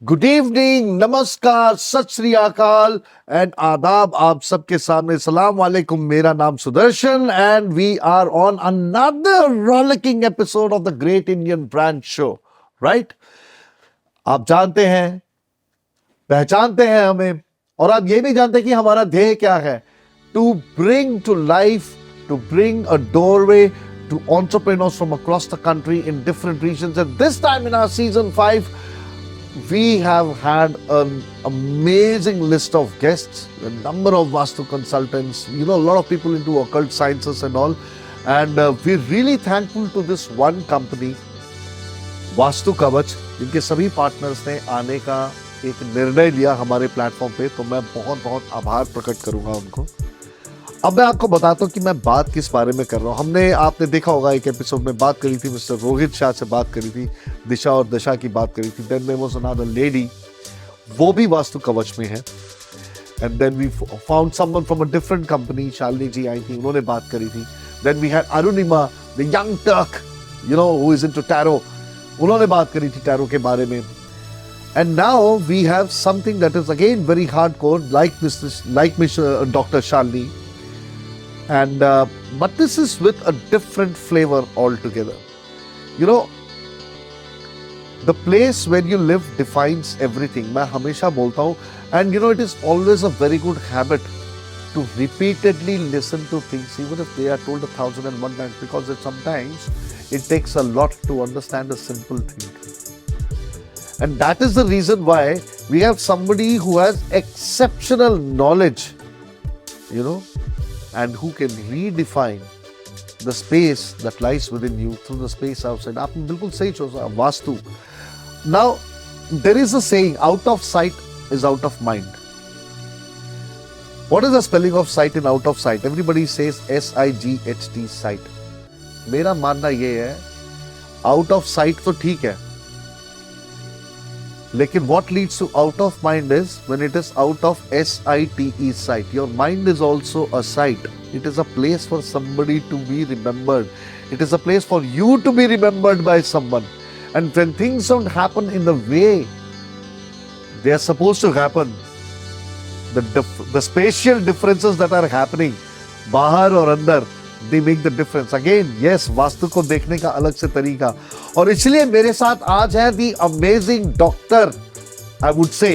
Good evening, नमस्कार, सत श्री अकाल एंड आदाब आप सबके सामने। सलाम वालेकुम। मेरा नाम Sudarshan and we are on another rollicking episode of the great Indian brand show. Right, आप जानते हैं, पहचानते हैं हमें, और आप ये भी जानते हैं कि हमारा ध्येय क्या है। To bring to life, to bring a doorway to entrepreneurs from across the country in different regions. And this time in our season 5, we have had an amazing list of guests, a number of Vastu consultants, a lot of people into occult sciences and all. And we're really thankful to this one company, vastu कवच, जिनके सभी partners ने आने का एक निर्णय लिया हमारे प्लेटफॉर्म पे। तो मैं बहुत बहुत आभार प्रकट करूंगा उनको। अब मैं आपको बताता हूँ कि मैं बात किस बारे में कर रहा हूँ। हमने, आपने देखा होगा, एक एपिसोड में बात करी थी, मिस्टर रोहित शाह से बात करी थी, दिशा और दशा की बात करी थी। Then there was another lady, वो भी वास्तु कवच में है। And then we found someone from a different company, Shalini ji आई थी, उन्होंने बात करी थी। Then we had Arunima, the young turk, who is into tarot, उन्होंने बात करी थी टैरो के बारे में। And now we have something that is again very hardcore, like Dr. Shalini. And but this is with a different flavor altogether. The place where you live defines everything. मैं हमेशा बोलता हूँ, and it is always a very good habit to repeatedly listen to things, even if they are told 1,001 times, because sometimes it takes a lot to understand a simple thing. And that is the reason why we have somebody who has exceptional knowledge, and who can redefine the space that lies within you through the space outside. आपने बिल्कुल सही सोचा, vastu. Now, there is a saying, out of sight is out of mind. What is the spelling of sight and out of sight? Everybody says S-I-G-H-T, sight. मेरा मानना ये है, out of sight तो ठीक है, लेकिन what leads to out of mind is when it is out of S-I-T-E, sight. Your mind is also a sight. It is a place for somebody to be remembered. It is a place for you to be remembered by someone. And when things don't happen in the way they are supposed to happen, the spatial differences that are happening बाहर और अंदर, they make the difference. Again, yes, vastu को देखने का अलग से तरीका। और इसलिए मेरे साथ आज है the amazing doctor, I would say.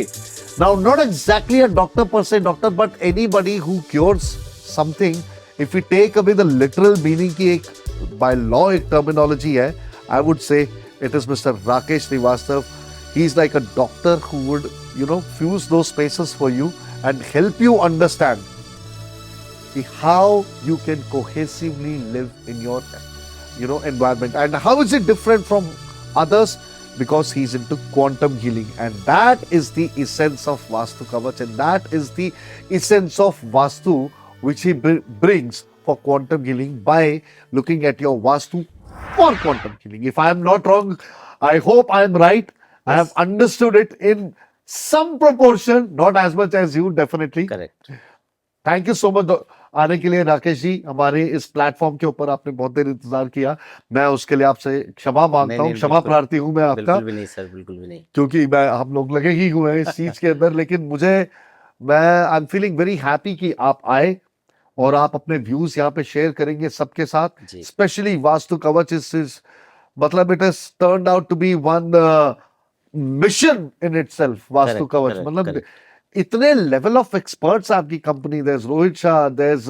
Now, not exactly a doctor per se, doctor, but anybody who cures something. If we take away the literal meaning की एक by law एक terminology है, I would say it is Mr. Rakesh Srivastav. He's like a doctor who would, fuse those spaces for you and help you understand how you can cohesively live in your environment. And how is it different from others? Because he's into quantum healing, and that is the essence of Vastu Kavach, and that is the essence of Vastu which he brings for quantum healing by looking at your Vastu for quantum healing. If I am not wrong, I hope I am right. Yes. I have understood it in some proportion, not as much as you, definitely. Correct. Thank you so much आने के लिए राकेश जी। हमारे इस platform के ऊपर आपने बहुत देर इंतजार किया, मैं उसके लिए आपसे क्षमा मांगता हूँ, क्षमा प्रार्थी हूँ मैं आपका। बिल्कुल भी नहीं सर, बिल्कुल भी नहीं, क्योंकि हम लोग लगे ही हुए हैं इस चीज के अंदर। लेकिन I am feeling very happy कि आप आए और आप अपने व्यूज यहाँ पे शेयर करेंगे सबके साथ। स्पेशली वास्तु कवच इज मतलब it has turned out to be one mission in itself. Vastu Kavach मतलब इतने लेवल ऑफ एक्सपर्ट्स आपकी company, there is Rohit Shah, there is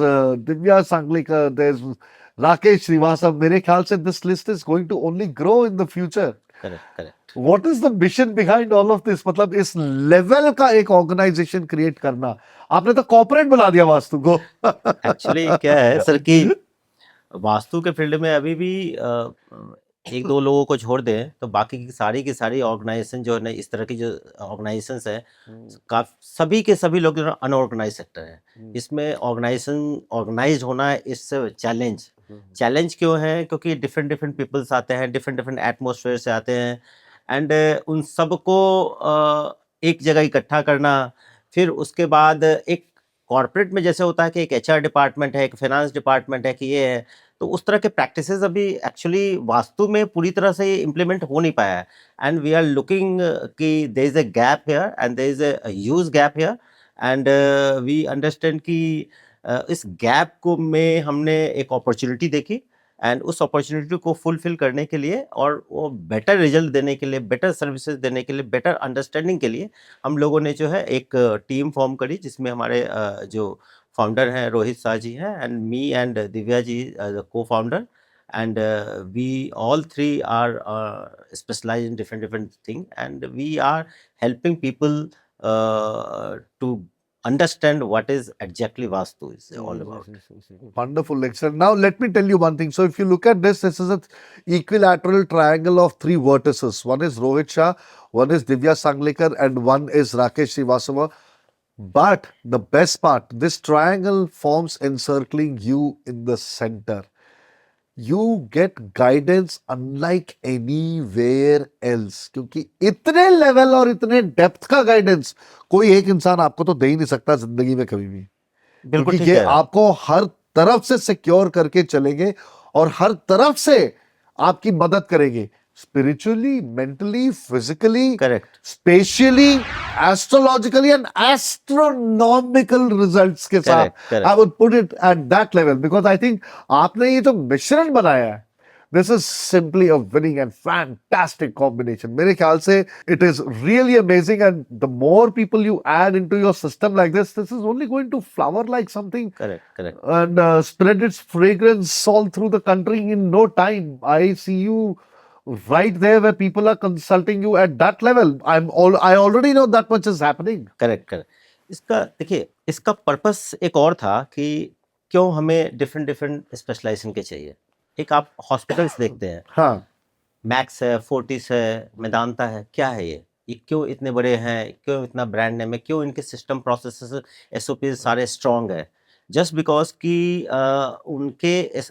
Divya Sangalikar, there is Rakesh Shrivastava. मेरे ख्याल से this list is going to only grow in the future. Correct. What is the mission behind all of this? मतलब इस level का एक ऑर्गेनाइजेशन क्रिएट करना, आपने तो कॉर्पोरेट बना दिया वास्तु को। एक्चुअली क्या है सर कि वास्तु के फील्ड में अभी भी एक दो लोगों को छोड़ दें तो बाकी की सारी ऑर्गेनाइजेशन जो है ना, इस तरह की जो ऑर्गेनाइजेशंस है, सभी के सभी लोग जो अनऑर्गेनाइज सेक्टर है। इसमें ऑर्गेनाइजेशन ऑर्गेनाइज होना है, इससे चैलेंज क्यों है? क्योंकि डिफरेंट पीपल्स आते हैं, डिफरेंट एटमॉस्फेयर से आते हैं, एंड उन सबको एक जगह इकट्ठा करना। फिर उसके बाद एक कॉर्पोरेट में जैसे होता है कि एक HR डिपार्टमेंट है, एक फाइनेंस डिपार्टमेंट है, कि ये है, तो उस तरह के प्रैक्टिसेस अभी एक्चुअली वास्तु में पूरी तरह से इम्प्लीमेंट हो नहीं पाया है, एंड वी आर लुकिंग कि there is a gap here and there is a huge gap here, and we understand कि इस गैप को में हमने एक अपॉर्चुनिटी देखी, एंड उस अपॉर्चुनिटी को फुलफिल करने के लिए और वो बेटर रिजल्ट देने के लिए, बेटर सर्विसेज देने के लिए, बेटर अंडरस्टैंडिंग के लिए हम लोगों ने जो है एक टीम फॉर्म करी, जिसमें हमारे जो फाउंडर हैं रोहित शाह जी हैं, एंड मी एंड दिव्या जी को founder, and we all three are specialized in different thing, and we are helping people to understand what is exactly Vastu is all about. Wonderful, excellent. Now let me tell you one thing. So if you look at this, this is an equilateral triangle of three vertices. One is Rohit Shah, one is Divya Sanglekar, and one is Rakesh Srivastava. But the best part, this triangle forms encircling you in the center. You get guidance unlike anywhere else. क्योंकि इतने level और इतने depth का guidance कोई एक इंसान आपको तो दे ही नहीं सकता जिंदगी में कभी भी, बिल्कुल क्योंकि ठीक ये है। आपको हर तरफ से सिक्योर करके चलेंगे और हर तरफ से आपकी मदद करेंगे, spiritually, mentally, physically, Correct. Specially, astrologically and astronomical results के साथ। Correct, correct. I would put it at that level, because I think आपने ये जो मिश्रण बनाया है, this is simply a winning and fantastic combination. मेरे ख्याल से it is really amazing, and the more people you add into your system like this is only going to flower like something Correct, correct. and spread its fragrance all through the country in no time. I see you right there where people are consulting you at that level. I already know that much is happening. Correct correct. इसका देखिए, इसका purpose एक और था कि क्यों हमें different specialisation के चाहिए। एक आप हॉस्पिटल्स देखते हैं, हाँ, मैक्स है, फोर्टिस है, मेदांता है, क्या है ये क्यों इतने बड़े हैं, क्यों इतना ब्रांड नेम है, क्यों इनके सिस्टम प्रोसेसेस एसओपी सारे स्ट्रॉन्ग है? जस्ट बिकॉज कि उनके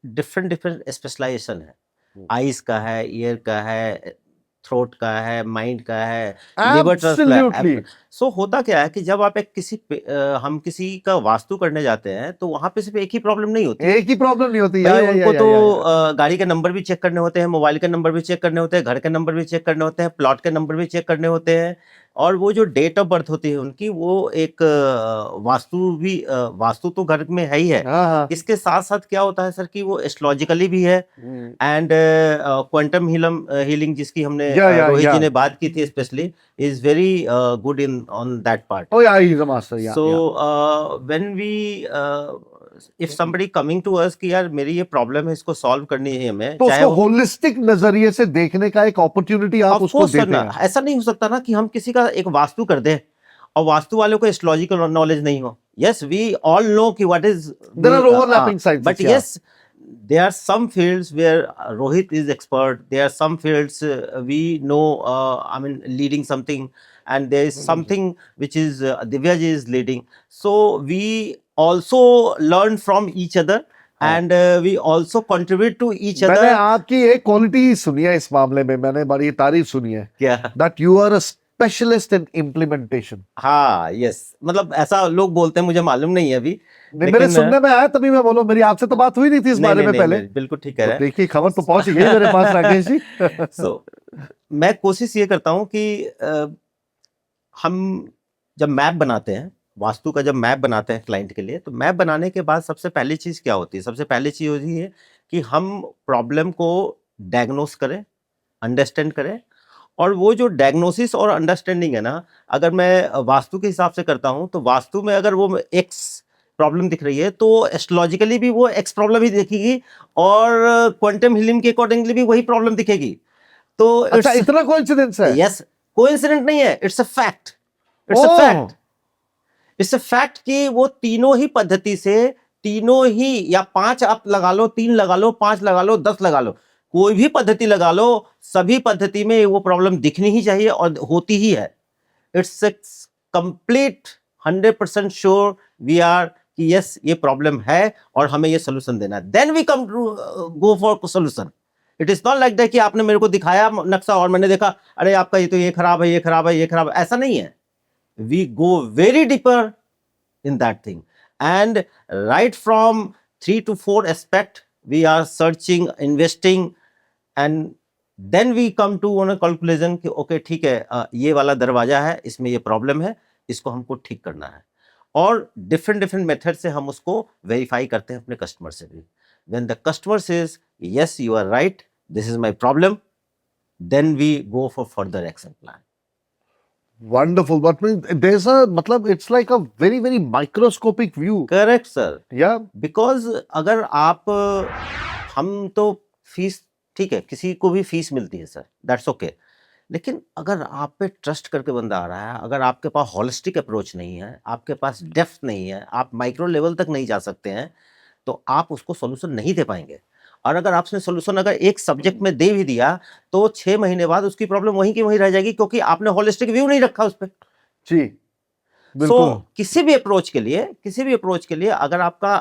डिफरेंट स्पेशलाइजेशन है। आईज का है, ईयर का है, थ्रोट का है, माइंड का है, लिवर absolutely. सो होता क्या है कि जब आप एक हम किसी का वास्तु करने जाते हैं तो वहां पे सिर्फ एक ही प्रॉब्लम नहीं होती। एक ही प्रॉब्लम नहीं होती, भाई या, उनको या, तो या। गाड़ी के नंबर भी चेक करने होते हैं, मोबाइल के नंबर भी चेक करने होते हैं, घर के नंबर भी चेक करने होते हैं, प्लॉट के नंबर भी चेक करने होते हैं, और वो जो डेट ऑफ बर्थ होती है उनकी, वो एक वास्तु तो घर में है ही है। हाँ, हाँ। इसके साथ साथ क्या होता है सर कि वो एस्ट्रोलॉजिकली भी है, एंड क्वांटम हीलिंग जिसकी हमने रोहित जी ने बात की थी specially, is very good in on that part. Oh yeah, he's a master. Yeah. So yeah. when we if somebody coming to us कि यार मेरी ये प्रॉब्लम है, इसको सॉल्व करनी है हमें, तो चाहे उसको होलिस्टिक नजरिए से देखने का एक अपॉर्चुनिटी आप Of उसको course देते करना, हैं। ऐसा नहीं हो सकता ना कि हम किसी का एक वास्तु कर दें और वास्तु वालों को एस्ट्रोलॉजिकल नॉलेज नहीं हो। यस, वी ऑल नो कि what is There are overlapping sciences, but yeah. Yes, there are some fields where Rohit is expert. There are some fields we know. I mean, leading something, and there is something which is Divya ji is leading. So we also learn from each other, and we also contribute to each मैंने other. आपकी एक quality सुनी है इस मामले में, मैंने बड़ी तारीफ सुनी है, क्या? that you are a specialist in implementation. हाँ, यस, मतलब ऐसा लोग बोलते हैं, मुझे मालूम नहीं है अभी, नहीं, मेरे सुनने में आया तभी मैं बोलो, मेरी आपसे तो बात हुई नहीं थी इस बारे में पहले। बिल्कुल ठीक कह तो रहे हैं। देखिए, खबर तो पहुंच गई मेरे पास राकेश जी। सो मैं कोशिश ये करता हूँ कि हम जब मैप बनाते हैं, वास्तु का जब मैप बनाते हैं क्लाइंट के लिए, तो मैप बनाने के बाद सबसे पहली चीज़ क्या होती है? सबसे पहली चीज़ होती है कि हम प्रॉब्लम को डायग्नोस करें, अंडरस्टैंड करें, और वो जो डायग्नोसिस और अंडरस्टैंडिंग है ना, अगर मैं वास्तु के हिसाब से करता हूँ, तो वास्तु में अगर वो एक्स प्रॉब्लम दिख रही है तो एस्ट्रोलॉजिकली भी वो एक्स प्रॉब्लम ही दिखेगी, और क्वांटम हीलिंग के अकॉर्डिंगली भी वही प्रॉब्लम दिखेगी। तो अच्छा, इतना कोइंसिडेंस है? यस, कोइंसिडेंट नहीं है, it's a fact, it's a oh. Fact, it's a fact कि वो तीनों ही पद्धति से, तीनों ही, या 5 आप लगा लो, 3 लगा लो, 5 लगा लो, 10 लगा लो, कोई भी पद्धति लगा लो, सभी पद्धति में वो प्रॉब्लम दिखनी ही चाहिए और होती ही है। It's complete 100% sure we are कि यस, ये प्रॉब्लम है और हमें ये सोल्यूशन देना है। Then we come to go for solution. It is not like that कि आपने मेरे को दिखाया नक्शा और मैंने देखा अरे आपका ये तो ये खराब है, ये खराब है, ये खराब है, ऐसा नहीं है। We go very deeper in that thing, and right from 3 to 4 aspect we are searching, investing, and then we come to on a calculation कि ओके ठीक है, ये वाला दरवाजा है, इसमें ये प्रॉब्लम है, इसको हमको ठीक करना है, और डिफरेंट डिफरेंट मेथड से हम उसको वेरीफाई करते हैं अपने कस्टमर से भी. When the customer says yes you are right, this is my problem, then we go for further action plan. Wonderful. But there's a, मतलब it's like a very very microscopic view. Correct sir. Yeah. Because अगर आप, हम तो fees, ठीक है, किसी को भी फीस मिलती है सर, दैट्स ओके, लेकिन अगर आप पे ट्रस्ट करके बंदा आ रहा है, अगर आपके पास होलिस्टिक अप्रोच नहीं है, आपके पास डेप्थ नहीं है, आप माइक्रो लेवल तक नहीं जा सकते हैं, तो आप उसको सोल्यूशन नहीं दे पाएंगे. और अगर आपने सोल्यूशन अगर एक सब्जेक्ट में दे भी दिया, तो 6 महीने बाद उसकी प्रॉब्लम वहीं की वहीं रह जाएगी, क्योंकि आपने होलिस्टिक व्यू नहीं रखा उस पर. जी बिल्कुल. किसी भी अप्रोच के लिए अगर आपका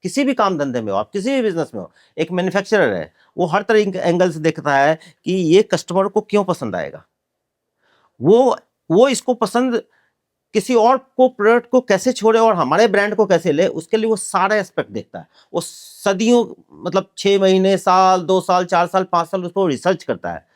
किसी भी काम धंधे में हो, आप किसी भी बिजनेस में हो, एक मैन्युफैक्चरर है, वो हर तरह के एंगल से देखता है कि ये कस्टमर को क्यों पसंद आएगा, वो इसको पसंद, किसी और को प्रोडक्ट को कैसे छोड़े और हमारे ब्रांड को कैसे ले, उसके लिए वो सारे एस्पेक्ट देखता है. वो सदियों, मतलब 6 महीने, साल, 2 साल, 4 साल, 5 साल उसको रिसर्च करता है.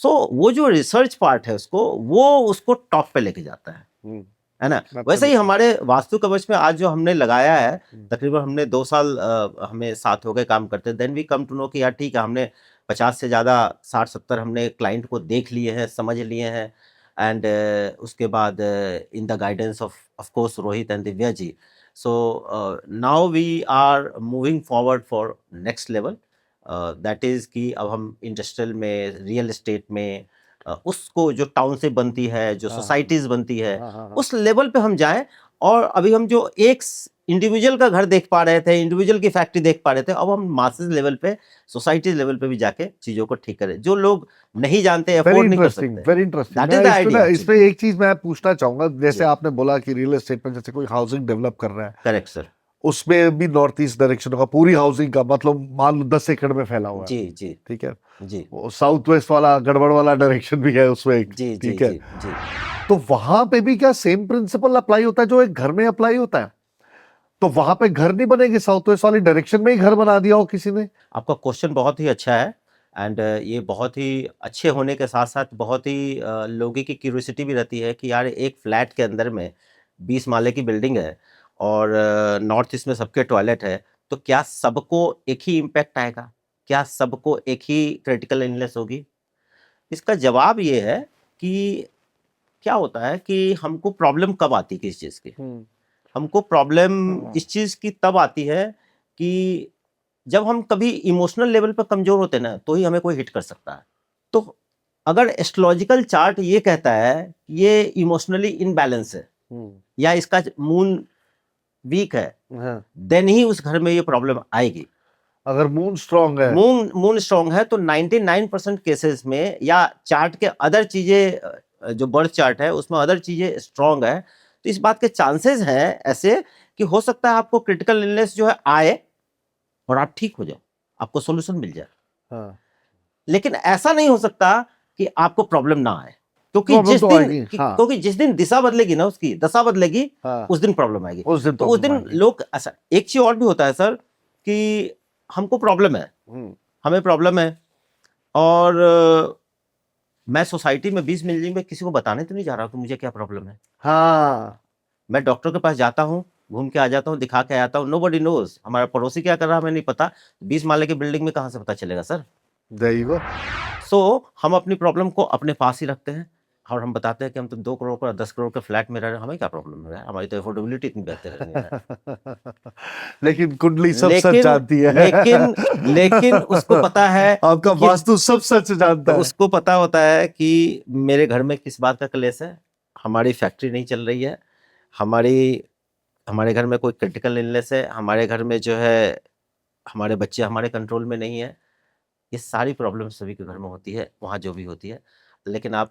वो जो रिसर्च पार्ट है वो उसको टॉप पे लेके जाता है ना. वैसे ही हमारे वास्तु कवच में आज जो हमने लगाया है, तकरीबन हमने 2 साल हमें साथ हो गए काम करते. Then we come to know कि यार ठीक है, हमने 50 से ज़्यादा, 60-70 हमने क्लाइंट को देख लिए हैं, समझ लिए हैं. एंड उसके बाद in the guidance of course Rohit and Divya ji, so now we are moving forward for next level. That is कि अब हम इंडस्ट्रियल में, रियल एस्टेट में, उसको जो टाउनशिप बनती है, जो सोसाइटीज बनती है, उस लेवल पे हम जाएं. और अभी हम जो एक इंडिविजुअल का घर देख पा रहे थे, इंडिविजुअल की फैक्ट्री देख पा रहे थे, अब हम मासेस लेवल पे, सोसाइटीज लेवल पे भी जाके चीजों को ठीक करें, जो लोग नहीं जानते, अफोर्ड नहीं कर सकते. Very interesting. That is the idea. इसमें एक चीज मैं पूछना चाहूंगा, जैसे जी. आपने बोला कि रियल एस्टेट में जैसे कोई हाउसिंग डेवलप कर रहा है, करेक्ट सर. उसमें भी नॉर्थ ईस्ट डायरेक्शन होगा, पूरी हाउसिंग का मतलब मान लो 10 एकड़ में फैला हुआ है. जी जी ठीक है जी वो साउथ वेस्ट वाला गड़बड़ वाला डायरेक्शन भी है उसमें एक. जी जी ठीक है. जी जी. तो वहां पे भी क्या सेम प्रिंसिपल अप्लाई होता है जो एक घर में अप्लाई होता है? तो वहां पे घर नहीं बनेंगे, साउथ वेस्ट वाली डायरेक्शन में ही घर बना दिया हो किसी ने? आपका क्वेश्चन बहुत ही अच्छा है. एंड ये बहुत ही अच्छे होने के साथ साथ बहुत ही लोगों की क्यूरियोसिटी भी रहती है कि यार एक फ्लैट के अंदर में 20 माले की बिल्डिंग है और नॉर्थ ईस्ट में सबके टॉयलेट है, तो क्या सबको एक ही इम्पैक्ट आएगा, क्या सबको एक ही क्रिटिकल इलनेस होगी? इसका जवाब ये है कि क्या होता है कि हमको प्रॉब्लम कब आती है किस चीज़ की. हमको प्रॉब्लम इस चीज़ की तब आती है कि जब हम कभी इमोशनल लेवल पर कमज़ोर होते हैं ना, तो ही हमें कोई हिट कर सकता है. तो अगर एस्ट्रोलॉजिकल चार्ट ये कहता है कि ये इमोशनली इनबैलेंस है या इसका मून वीक है, देन ही उस घर में ये प्रॉब्लम आएगी. अगर मून स्ट्रांग है, मून स्ट्रांग है, तो 99% केसेस में, या चार्ट के अदर चीज़ें, जो बर्थ चार्ट है उसमें अदर चीज़ें स्ट्रांग है, तो इस बात के चांसेस हैं ऐसे कि हो सकता है आपको क्रिटिकल इलनेस जो है आए और आप ठीक हो जाओ, आपको सॉल्यूशन मिल जाए. लेकिन ऐसा नहीं हो सकता कि आपको प्रॉब्लम ना आए, क्योंकि जिस दिन दिशा बदलेगी ना, उसकी दशा बदलेगी, उस दिन प्रॉब्लम आएगी. तो उस दिन लोग, ऐसा एक चीज और भी होता है सर कि हमको प्रॉब्लम है, हमें प्रॉब्लम है, और मैं सोसाइटी में 20 बिल्डिंग में किसी को बताने तो नहीं जा रहा हूँ कि मुझे क्या प्रॉब्लम है. मैं डॉक्टर के पास जाता हूँ, घूम के आ जाता हूँ, दिखा के आता हूँ, नोबडी नोज हमारा पड़ोसी क्या कर रहा है हमें नहीं पता. 20 माले की बिल्डिंग में कहाँ से पता चलेगा सर? There you go. सो हम अपनी प्रॉब्लम को अपने पास ही रखते हैं और हम बताते हैं कि हम तो 2 करोड़ का 10 करोड़ के फ्लैट में रह रहे हैं, हमें क्या प्रॉब्लम है, हमारी तो अफोर्डेबिलिटी इतनी बेहतर है. लेकिन कुंडली सब सच जानती है. लेकिन उसको पता है, आपका वास्तु सब सच जानता है. उसको पता होता है कि मेरे घर में किस बात का क्लेश है, हमारी फैक्ट्री नहीं चल रही है, हमारे घर में कोई क्रिटिकल इलनेस है, हमारे घर में जो है हमारे बच्चे हमारे कंट्रोल में नहीं है. ये सारी प्रॉब्लम सभी के घर में होती है, वहाँ जो भी होती है, लेकिन आप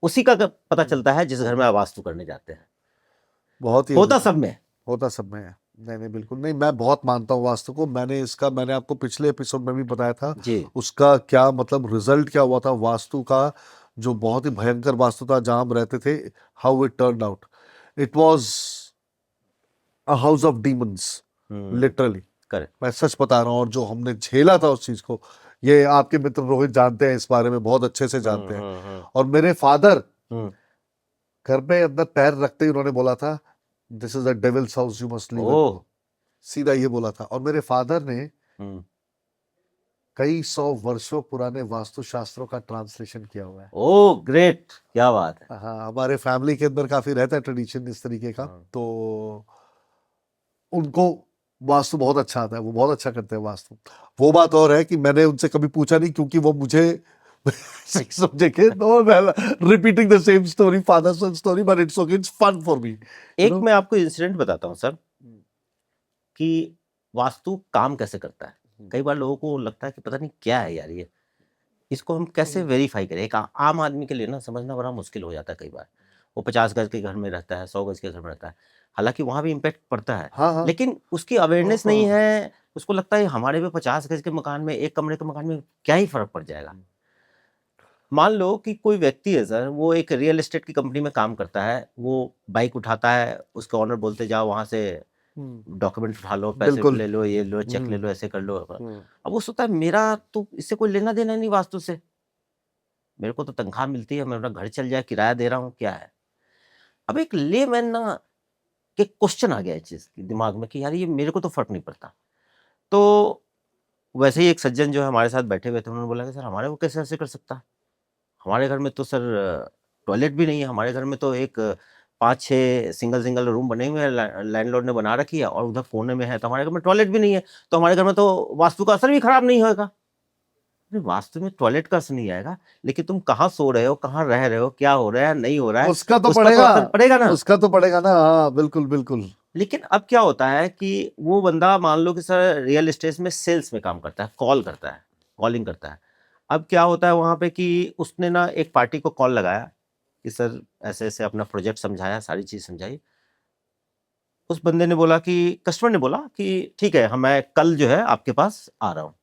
उसी का पता चलता है जिस घर में आप वास्तु करने जाते हैं. बहुत ही होता सब में है. नहीं बिल्कुल नहीं, मैं बहुत मानता हूँ वास्तु को. मैंने आपको पिछले एपिसोड में भी बताया था जी. उसका क्या मतलब रिजल्ट क्या हुआ था वास्तु का, जो बहुत ही भयंकर वास्तु था जहां हम रहते थे. How it turn out, it was a house of demons literally. Correct. मैं सच बता रहा हूँ, और जो हमने झेला था उस चीज को, ये आपके मित्र रोहित जानते हैं, इस बारे में बहुत अच्छे से जानते हैं। और मेरे फादर घर में अंदर पैर रखते ही उन्होंने बोला था, this is a devil's house, you must leave it oh. Go. सीधा ये बोला था। और मेरे फादर ने कई 100 वर्षों पुराने वास्तुशास्त्रों का ट्रांसलेशन किया हुआ है। ओह ग्रेट, क्या बात है। हाँ, हमारे फैमिली के अंदर काफी रहता है ट्रेडिशन इस तरीके का। तो उनको वास्तु बहुत अच्छा आता है, वो बहुत अच्छा करते हैं वास्तु। वो बात और है कि मैंने उनसे कभी पूछा नहीं, क्योंकि वो मुझे समझे के no repeating the same story, father son story, but it's okay, it's fun for me. एक मैं आपको इंसिडेंट बताता हूँ सर, कि वास्तु काम कैसे करता है। कई बार लोगों को लगता है कि पता नहीं क्या है यार ये, इसको हम कैसे वेरीफाई करें। एक आम आदमी के लिए ना समझना बड़ा मुश्किल हो जाता है कई बार। वो 50 गज के घर में रहता है, 100 गज के घर में रहता है, हालांकि वहां भी इम्पैक्ट पड़ता है, हाँ हाँ लेकिन उसकी अवेयरनेस नहीं है। उसको लगता है हमारे पे 50 गज के मकान में, एक कमरे के मकान में क्या ही फर्क पड़ जाएगा। मान लो कि कोई व्यक्ति है सर, वो एक रियल एस्टेट की कंपनी में काम करता है, वो बाइक उठाता है, उसके ऑनर बोलते जाओ वहां से डॉक्यूमेंट उठा लो, पैसे बिल्कुल। ले लो, ये लो, चेक ले लो, ऐसे कर लो। अब वो सोचता है मेरा तो इससे कोई लेना देना नहीं वास्तु से, मेरे को तो तनख्वाह मिलती है, मैं अपना घर चल जाए, किराया दे रहा हूँ, क्या है। अब एक लेमैन ना के क्वेश्चन आ गया इस चीज के दिमाग में कि यार ये मेरे को तो फर्क नहीं पड़ता। तो वैसे ही एक सज्जन जो है हमारे साथ बैठे हुए थे, उन्होंने बोला कि सर हमारे को कैसे ऐसे कर सकता, हमारे घर में तो सर टॉयलेट भी नहीं है, हमारे घर में तो एक 5-6 सिंगल सिंगल रूम बने हुए हैं, लैंडलॉर्ड ने बना रखी है, और उधर कोने में है, तो हमारे घर में टॉयलेट भी नहीं है, तो हमारे घर में तो वास्तु का असर भी खराब नहीं होगा। वास्तु में टॉयलेट का असर नहीं आएगा, लेकिन तुम कहाँ सो रहे हो, कहाँ रह रहे हो, क्या हो रहा है, नहीं हो रहा है, उसका तो उसका पड़ेगा, असर पड़ेगा ना। उसका तो पड़ेगा ना। हाँ बिल्कुल बिल्कुल। लेकिन अब क्या होता है कि वो बंदा मान लो कि सर रियल एस्टेट में सेल्स में काम करता है, कॉल करता है, कॉलिंग करता है। अब क्या होता है वहां पे कि उसने ना एक पार्टी को कॉल लगाया कि सर ऐसे ऐसे अपना प्रोजेक्ट समझाया, सारी चीज समझाई। उस बंदे ने बोला कि, कस्टमर ने बोला कि ठीक है, हम मैं कल जो है आपके पास आ रहा हूँ।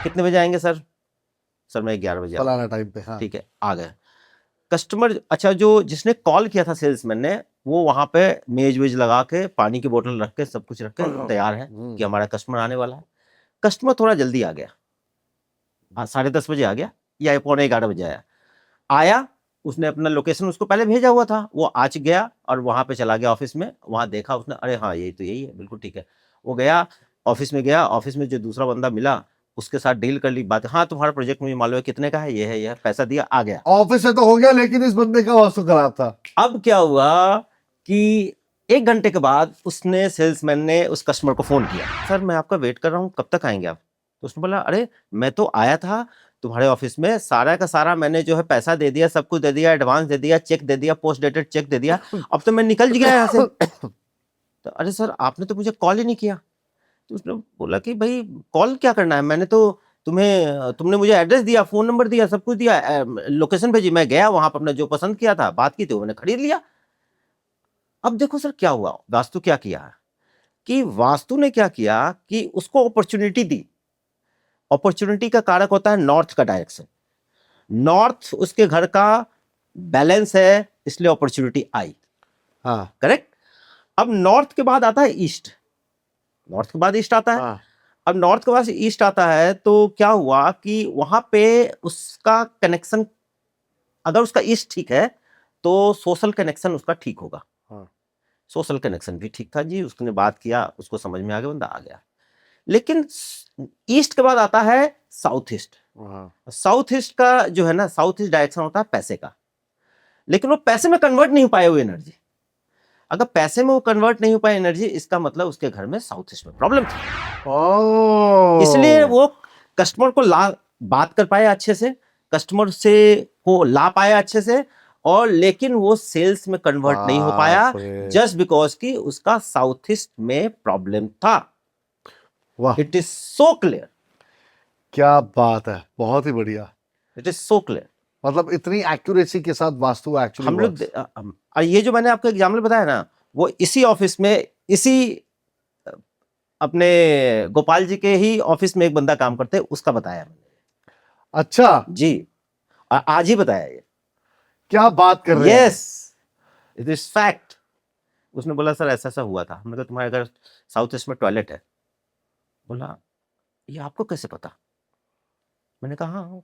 कितने बजे आएंगे सर? सर मैं 11 बजे आऊंगा। फलाना टाइम पे। हाँ ठीक है, आ गए कस्टमर। अच्छा, जो जिसने कॉल किया था सेल्समैन ने, वो वहां पे मेज वेज लगा के, पानी की बोतल रख के, सब कुछ रख के तैयार है कि हमारा कस्टमर आने वाला है। कस्टमर थोड़ा जल्दी आ गया, 10:30 बजे आ गया, या 11:45 आया। आया, उसने अपना लोकेशन उसको पहले भेजा हुआ था, वो आज गया और वहां पे चला गया ऑफिस में। वहां देखा उसने, अरे हाँ यही तो, यही है, बिल्कुल ठीक है। वो गया ऑफिस में, गया ऑफिस में, जो दूसरा बंदा मिला उसके साथ डील कर ली बात। हाँ तुम्हारा प्रोजेक्ट मुझे मालूम है, कितने का है, ये है, ये है, पैसा दिया, आ गया। ऑफिस से तो हो गया, लेकिन इस बंदे का वास्तु खराब था। अब क्या हुआ कि 1 घंटे के बाद उसने, सेल्समैन ने उस कस्टमर को फोन किया, सर मैं आपका वेट कर रहा हूँ, कब तक आएंगे आप? तो उसने बोला, अरे मैं तो आया था तुम्हारे ऑफिस में, सारा का सारा मैंने जो है पैसा दे दिया, सब कुछ दे दिया, एडवांस दे दिया, चेक दे दिया, पोस्ट डेटेड चेक दे दिया, अब तो मैं निकल गया यहाँ से। तो अरे सर आपने तो मुझे कॉल ही नहीं किया। तो उसने बोला कि भाई कॉल क्या करना है, मैंने तो तुमने मुझे एड्रेस दिया, फोन नंबर दिया, सब कुछ दिया, लोकेशन भेजी, मैं गया वहां पर, अपने जो पसंद किया था, बात की थी, मैंने खरीद लिया। अब देखो सर क्या हुआ, वास्तु क्या किया कि वास्तु ने क्या किया कि उसको अपॉर्चुनिटी दी। अपॉर्चुनिटी का कारक होता है नॉर्थ का डायरेक्शन, नॉर्थ उसके घर का बैलेंस है, इसलिए अपॉर्चुनिटी आई। हाँ करेक्ट। अब नॉर्थ के बाद आता है ईस्ट, नॉर्थ के बाद ईस्ट आता है। हाँ अब नॉर्थ के बाद ईस्ट आता है, तो क्या हुआ कि वहां पे उसका कनेक्शन, अगर उसका ईस्ट ठीक है तो सोशल कनेक्शन उसका ठीक होगा। हाँ। सोशल कनेक्शन भी ठीक था जी, उसने बात किया, उसको समझ में आ गया, बंदा आ गया। लेकिन ईस्ट के बाद आता है साउथ ईस्ट। साउथ ईस्ट का जो है ना, साउथ ईस्ट डायरेक्शन होता है पैसे का, लेकिन वो पैसे में कन्वर्ट नहीं हो पाए हुए एनर्जी। अगर पैसे में वो कन्वर्ट नहीं हो पाए एनर्जी, इसका मतलब उसके घर में साउथ ईस्ट में प्रॉब्लम थी। इसलिए वो कस्टमर को बात कर पाए अच्छे से, कस्टमर से को ला पाया अच्छे से, और लेकिन वो सेल्स में कन्वर्ट नहीं हो पाया, जस्ट बिकॉज कि उसका साउथ ईस्ट में प्रॉब्लम था। वाह, इट इज सो क्लियर, क्या बात है, बहुत ही बढ़िया। It is so clear. मतलब इतनी एक्यूरेसी के साथ वास्तु एक्चुअली हम लोग और ये जो मैंने आपको एग्जाम्पल बताया ना, वो इसी ऑफिस में, इसी अपने गोपाल जी के ही ऑफिस में एक बंदा काम करते हैं, उसका बताया मैंने। अच्छा जी, आज ही बताया ये। क्या बात कर रहे हैं। Yes, it is fact. उसने बोला सर ऐसा ऐसा हुआ था। हमने कहा तुम्हारे अगर साउथ ईस्ट में टॉयलेट है? बोला ये आपको कैसे पता? मैंने कहा हाँ,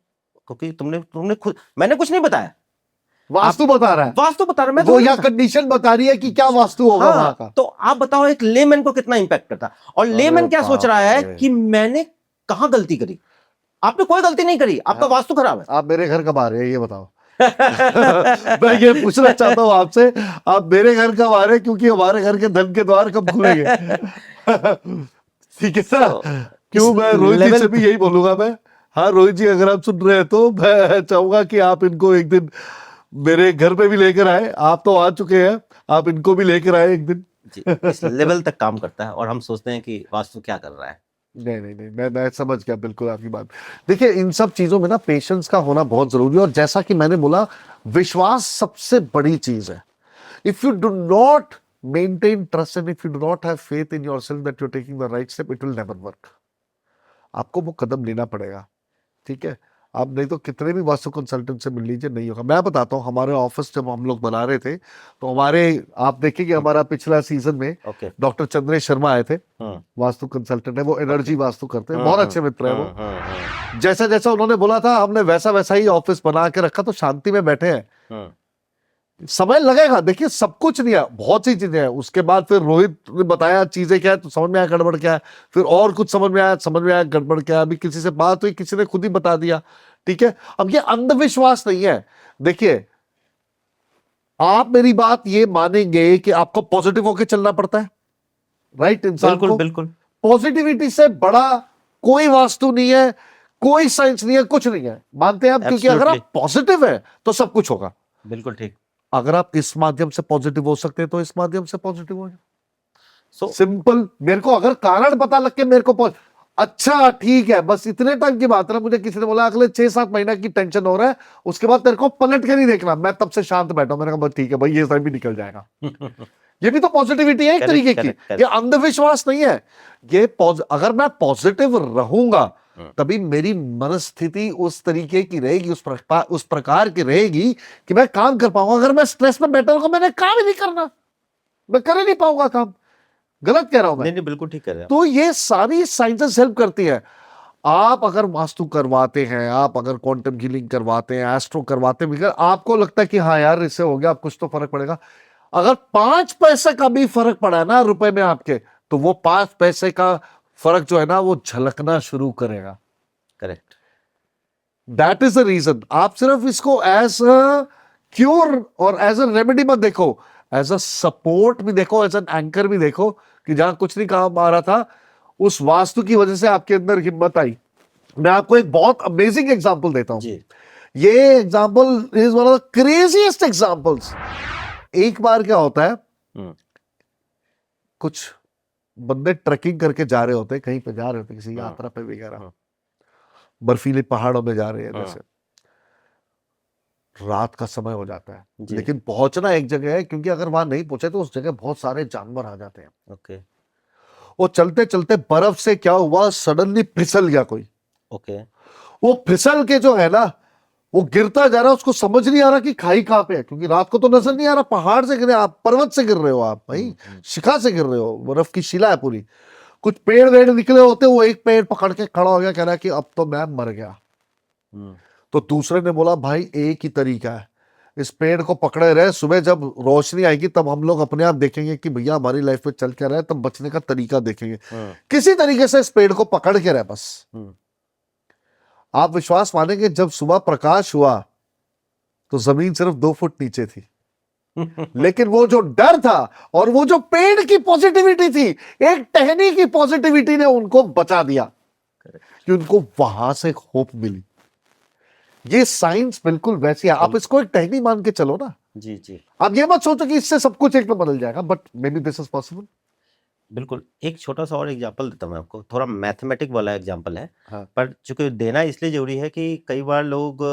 क्योंकि तुमने तुमने खुद, मैंने कुछ नहीं बताया, वास्तु बता रहा है, वास्तु बता रहा मैं वो थोड़ी या बता। कंडीशन बता रही है कि क्या वास्तु होगा वहां हाँ, का। तो आप बताओ एक लेमैन को कितना इंपैक्ट करता, और अरे लेमैन क्या सोच बाप रहा है रे। कि मैंने कहां गलती करी? आपने कोई गलती नहीं करी, आपका वास्तु खराब है। आप मेरे घर कब आ रहे हैं ये बताओ। मैं ये पूछना चाहता हूँ आपसे, आप मेरे घर कब आ रहे हैं, क्योंकि हमारे घर के धन के द्वार कब खुलेंगे। ठीक है ना। So, क्यों, इस मैं रोहित जी से लेवल भी यही बोलूंगा मैं। हाँ रोहित जी, अगर आप सुन रहे हैं तो मैं चाहूंगा कि आप इनको एक दिन मेरे घर पे भी लेकर आए। आप तो आ चुके हैं, आप इनको भी लेकर आए एक दिन। जी, इस लेवल तक काम करता है, और हम सोचते हैं कि वास्तु क्या कर रहा है। नहीं नहीं नहीं, मैं समझ गया बिल्कुल आपकी बात। देखिए इन सब चीजों में ना पेशेंस का होना बहुत जरूरी है, और जैसा कि मैंने बोला, विश्वास सबसे बड़ी चीज है। If you do not maintain trust and if you do not have faith in yourself that you are taking the right step, it will never work. आपको वो कदम लेना पड़ेगा, ठीक है। आप नहीं तो कितने भी वास्तु कंसल्टेंट से मिल लीजिए, नहीं होगा। मैं बताता हूँ, हमारे ऑफिस जब हम लोग बना रहे थे तो हमारे, आप देखेंगे हमारा पिछला सीजन में ओके। डॉक्टर चंद्रेश शर्मा आए थे, हम्म वास्तु कंसल्टेंट है, वो एनर्जी वास्तु करते हैं, हम्म बहुत अच्छे मित्र है वो। हम्म जैसा जैसा उन्होंने बोला था हमने वैसा वैसा ही ऑफिस बना के रखा, तो शांति में बैठे हैं। हम्म समय लगेगा, देखिए सब कुछ नहीं है, बहुत सी चीजें हैं। उसके बाद फिर रोहित ने बताया चीजें क्या है, तो समझ में आया गड़बड़ क्या है। फिर और कुछ समझ में आया, गड़बड़ क्या है। अभी किसी से बात हुई, किसी ने खुद ही बता दिया, ठीक है। अब ये अंधविश्वास नहीं है। देखिए आप मेरी बात ये मानेंगे कि आपको पॉजिटिव होकर चलना पड़ता है, राइट। इंसान बिल्कुल को बिल्कुल। पॉजिटिविटी से बड़ा कोई वास्तु नहीं है, कोई साइंस नहीं है, कुछ नहीं है, मानते हैं आप। क्योंकि अगर Absolutely. आप पॉजिटिव है तो सब कुछ होगा। बिल्कुल ठीक। अगर आप इस माध्यम से पॉजिटिव हो सकते हैं तो इस माध्यम से पॉजिटिव हो। So simple. मेरे को अगर कारण पता लग के मेरे को अच्छा ठीक है, बस इतने टाइम की बात है ना। मुझे किसी ने बोला अगले 6-7 महीना की टेंशन हो रहा है, उसके बाद तेरे को पलट के नहीं देखना। मैं तब से शांत बैठा हूं, मैंने कहा बस ठीक है भाई, ये टाइम भी निकल जाएगा। ये भी तो पॉजिटिविटी है एक तरीके की, ये अंधविश्वास नहीं है। ये अगर मैं पॉजिटिव रहूंगा तभी मेरी मनस्थिति उस तरीके की रहेगी, उस प्रकार की रहेगी कि मैं काम कर पाऊंगा। अगर मैं स्ट्रेस में बैठा होगा, मैंने काम ही नहीं करना, मैं कर ही नहीं पाऊंगा काम। गलत कह रहा हूं मैं? नहीं बिल्कुल ठीक कर रहे हैं। तो ये सारी साइंसेस हेल्प करती है। आप अगर वास्तु करवाते हैं, आप अगर क्वांटम हीलिंग करवाते हैं, एस्ट्रो करवाते हैं, आपको लगता है कि हाँ यार इससे हो गया, कुछ तो फर्क पड़ेगा। अगर 5 पैसे का भी फर्क पड़ा है ना रुपए में आपके, तो वो 5 पैसे का फर्क जो है ना वो झलकना शुरू करेगा। Correct. That is the reason. आप सिर्फ इसको एज अ क्योर और एज अ रेमेडी मत देखो, एज अ सपोर्ट भी देखो, एज एन एंकर भी देखो, कि जहां कुछ नहीं काम आ रहा था उस वास्तु की वजह से आपके अंदर हिम्मत आई। मैं आपको एक बहुत अमेजिंग एग्जांपल देता हूं। जी। ये example is one of the craziest examples. एक बार क्या होता है, कुछ बंदे ट्रैकिंग करके जा रहे होते हैं, कहीं पे जा रहे होते हैं, किसी यात्रा पे वगैरह, बर्फीले पहाड़ों में जा रहे हैं जैसे। रात का समय हो जाता है, जी। लेकिन पहुंचना एक जगह है, क्योंकि अगर वहां नहीं पहुंचे तो उस जगह बहुत सारे जानवर आ जाते हैं। ओके वो चलते चलते बर्फ से क्या हुआ, सडनली फिसल गया कोई। ओके। वो फिसल के जो है ना, वो गिरता जा रहा है, उसको समझ नहीं आ रहा कि खाई कहां पे है, क्योंकि रात को तो नजर नहीं आ रहा। पहाड़ से गिर रहे आप, पर्वत से गिर रहे हो आप भाई, शिखा से गिर रहे हो, बर्फ की शिला है पूरी। कुछ पेड़ वेड़ निकले होते, वो एक पेड़ पकड़ के खड़ा हो गया, कह रहा है कि अब तो मैं मर गया। तो दूसरे ने बोला भाई एक ही तरीका है, इस पेड़ को पकड़े रहे, सुबह जब रोशनी आएगी तब हम लोग अपने आप देखेंगे कि भैया हमारी लाइफ में चल क्या रहा है, तब बचने का तरीका देखेंगे। किसी तरीके से इस पेड़ को पकड़ के रहे बस। आप विश्वास मानेंगे, जब सुबह प्रकाश हुआ तो जमीन सिर्फ 2 फुट नीचे थी। लेकिन वो जो डर था और वो जो पेड़ की पॉजिटिविटी थी, एक टहनी की पॉजिटिविटी ने उनको बचा दिया, कि उनको वहां से होप मिली। ये साइंस बिल्कुल वैसी है। आप इसको एक टहनी मान के चलो ना। जी जी। आप ये मत सोचो कि इससे सब कुछ एकदम बदल जाएगा, but may be this is possible. बिल्कुल। एक छोटा सा और एग्जांपल देता हूं मैं आपको, थोड़ा मैथमेटिक वाला एग्जांपल है। हाँ। पर चूंकि देना इसलिए जरूरी है कि कई बार लोग